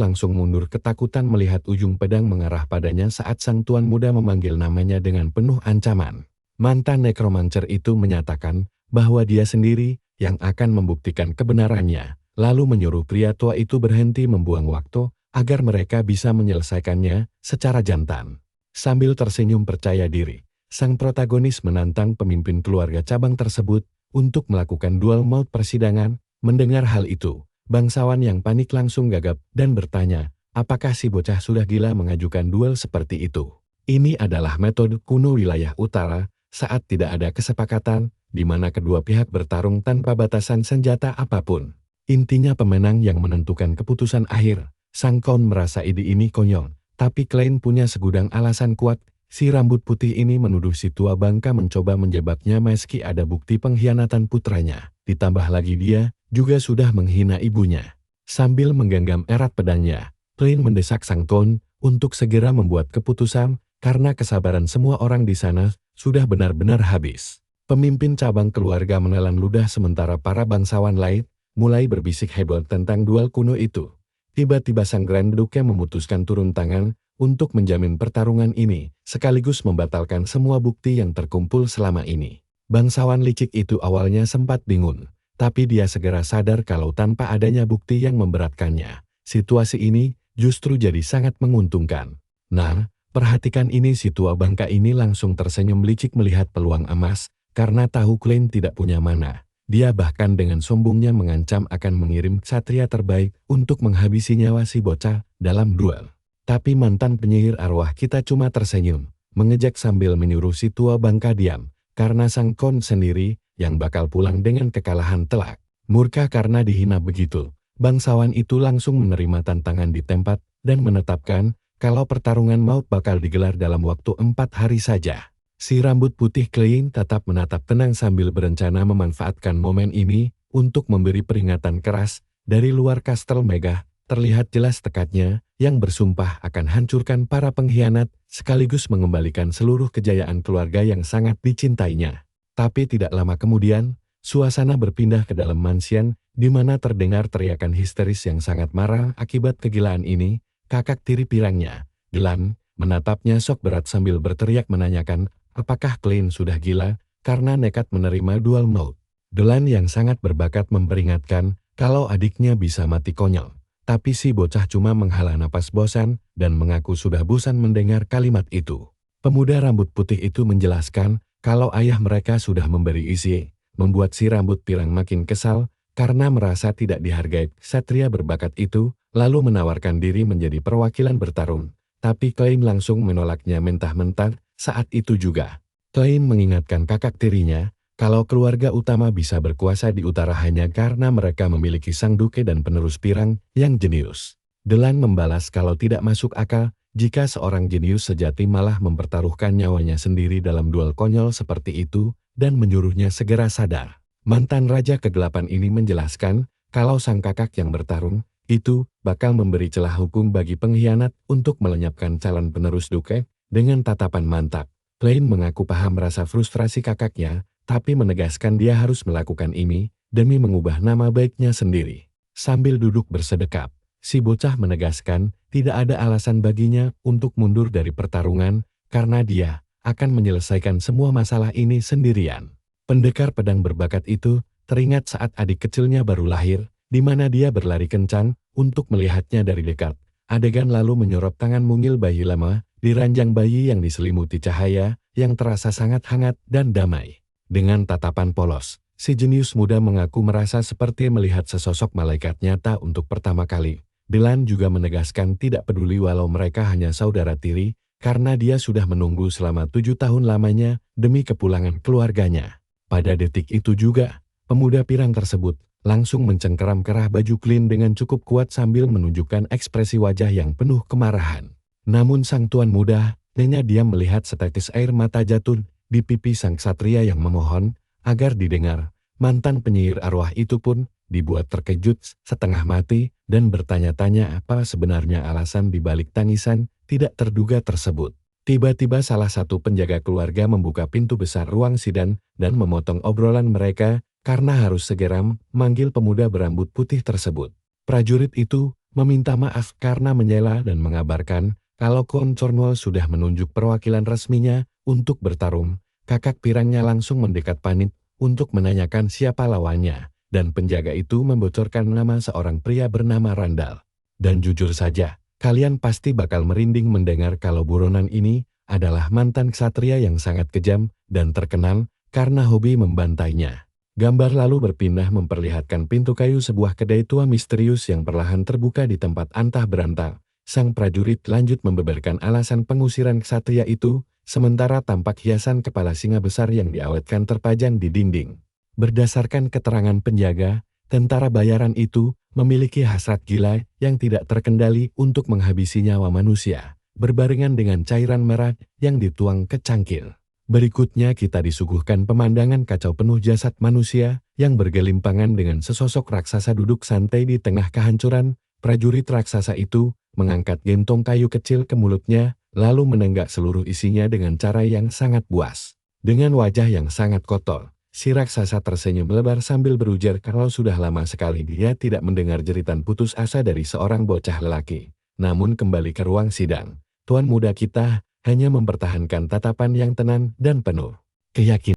langsung mundur ketakutan melihat ujung pedang mengarah padanya saat sang tuan muda memanggil namanya dengan penuh ancaman. Mantan nekromancer itu menyatakan bahwa dia sendiri yang akan membuktikan kebenarannya. Lalu menyuruh pria tua itu berhenti membuang waktu agar mereka bisa menyelesaikannya secara jantan. Sambil tersenyum percaya diri, sang protagonis menantang pemimpin keluarga cabang tersebut untuk melakukan duel maut persidangan. Mendengar hal itu, bangsawan yang panik langsung gagap dan bertanya, apakah si bocah sudah gila mengajukan duel seperti itu? Ini adalah metode kuno wilayah utara saat tidak ada kesepakatan di mana kedua pihak bertarung tanpa batasan senjata apapun. Intinya pemenang yang menentukan keputusan akhir. Sang kon merasa ide ini konyol, tapi Klein punya segudang alasan kuat. Si rambut putih ini menuduh si tua bangka mencoba menjebaknya meski ada bukti pengkhianatan putranya. Ditambah lagi dia juga sudah menghina ibunya. Sambil menggenggam erat pedangnya, Klein mendesak sang kon untuk segera membuat keputusan karena kesabaran semua orang di sana sudah benar-benar habis. Pemimpin cabang keluarga menelan ludah sementara para bangsawan lain mulai berbisik heboh tentang duel kuno itu. Tiba-tiba sang Grand Duke memutuskan turun tangan untuk menjamin pertarungan ini, sekaligus membatalkan semua bukti yang terkumpul selama ini. Bangsawan licik itu awalnya sempat bingung, tapi dia segera sadar kalau tanpa adanya bukti yang memberatkannya, situasi ini justru jadi sangat menguntungkan. Nah, perhatikan ini, si tua bangka ini langsung tersenyum licik melihat peluang emas, karena tahu Klein tidak punya mana. Dia bahkan dengan sombongnya mengancam akan mengirim ksatria terbaik untuk menghabisi nyawa si bocah dalam duel. Tapi mantan penyihir arwah kita cuma tersenyum, mengejek sambil menyuruh si tua bangka diam, karena sang kon sendiri yang bakal pulang dengan kekalahan telak. Murka karena dihina begitu, bangsawan itu langsung menerima tantangan di tempat dan menetapkan kalau pertarungan maut bakal digelar dalam waktu 4 hari saja. Si rambut putih Klein tetap menatap tenang sambil berencana memanfaatkan momen ini untuk memberi peringatan keras. Dari luar kastel megah, terlihat jelas tekadnya yang bersumpah akan hancurkan para pengkhianat sekaligus mengembalikan seluruh kejayaan keluarga yang sangat dicintainya. Tapi tidak lama kemudian, suasana berpindah ke dalam mansion, di mana terdengar teriakan histeris yang sangat marah akibat kegilaan ini. Kakak tiri pirangnya, Delan, menatapnya shock berat sambil berteriak menanyakan, apakah Klein sudah gila karena nekat menerima dual mode. Delan yang sangat berbakat memperingatkan kalau adiknya bisa mati konyol. Tapi si bocah cuma menghela napas bosan dan mengaku sudah bosan mendengar kalimat itu. Pemuda rambut putih itu menjelaskan kalau ayah mereka sudah memberi isi, membuat si rambut pirang makin kesal karena merasa tidak dihargai. Satria berbakat itu lalu menawarkan diri menjadi perwakilan bertarung. Tapi Klein langsung menolaknya mentah-mentah. Saat itu juga, Klein mengingatkan kakak tirinya kalau keluarga utama bisa berkuasa di utara hanya karena mereka memiliki sang duke dan penerus pirang yang jenius. Delan membalas kalau tidak masuk akal jika seorang jenius sejati malah mempertaruhkan nyawanya sendiri dalam duel konyol seperti itu dan menyuruhnya segera sadar. Mantan Raja Kegelapan ini menjelaskan kalau sang kakak yang bertarung itu bakal memberi celah hukum bagi pengkhianat untuk melenyapkan calon penerus duke dengan tatapan mantap. Klein mengaku paham rasa frustrasi kakaknya, tapi menegaskan dia harus melakukan ini demi mengubah nama baiknya sendiri. Sambil duduk bersedekap, si bocah menegaskan tidak ada alasan baginya untuk mundur dari pertarungan karena dia akan menyelesaikan semua masalah ini sendirian. Pendekar pedang berbakat itu teringat saat adik kecilnya baru lahir, di mana dia berlari kencang untuk melihatnya dari dekat. Adegan lalu menyorot tangan mungil bayi lama di ranjang bayi yang diselimuti cahaya yang terasa sangat hangat dan damai. Dengan tatapan polos, si jenius muda mengaku merasa seperti melihat sesosok malaikat nyata untuk pertama kali. Delan juga menegaskan tidak peduli walau mereka hanya saudara tiri, karena dia sudah menunggu selama 7 tahun lamanya demi kepulangan keluarganya. Pada detik itu juga, pemuda pirang tersebut langsung mencengkeram kerah baju Klein dengan cukup kuat sambil menunjukkan ekspresi wajah yang penuh kemarahan. Namun sang tuan muda hanya diam melihat setetes air mata jatuh di pipi sang ksatria yang memohon agar didengar. Mantan penyihir arwah itu pun dibuat terkejut setengah mati dan bertanya-tanya apa sebenarnya alasan dibalik tangisan tidak terduga tersebut. Tiba-tiba salah satu penjaga keluarga membuka pintu besar ruang sidang dan memotong obrolan mereka karena harus segera memanggil pemuda berambut putih tersebut. Prajurit itu meminta maaf karena menyela dan mengabarkan kalau Kon Cornwall sudah menunjuk perwakilan resminya untuk bertarung. Kakak pirangnya langsung mendekat panik untuk menanyakan siapa lawannya, dan penjaga itu membocorkan nama seorang pria bernama Randall. Dan jujur saja, kalian pasti bakal merinding mendengar kalau buronan ini adalah mantan ksatria yang sangat kejam dan terkenal karena hobi membantainya. Gambar lalu berpindah memperlihatkan pintu kayu sebuah kedai tua misterius yang perlahan terbuka di tempat antah berantah. Sang prajurit lanjut membeberkan alasan pengusiran ksatria itu, sementara tampak hiasan kepala singa besar yang diawetkan terpajang di dinding. Berdasarkan keterangan penjaga, tentara bayaran itu memiliki hasrat gila yang tidak terkendali untuk menghabisi nyawa manusia, berbarengan dengan cairan merah yang dituang ke cangkir. Berikutnya kita disuguhkan pemandangan kacau penuh jasad manusia yang bergelimpangan dengan sesosok raksasa duduk santai di tengah kehancuran. Prajurit raksasa itu mengangkat gentong kayu kecil ke mulutnya, lalu menenggak seluruh isinya dengan cara yang sangat buas. Dengan wajah yang sangat kotor, si raksasa tersenyum lebar sambil berujar kalau sudah lama sekali dia tidak mendengar jeritan putus asa dari seorang bocah lelaki. Namun kembali ke ruang sidang, tuan muda kita hanya mempertahankan tatapan yang tenang dan penuh keyakinan.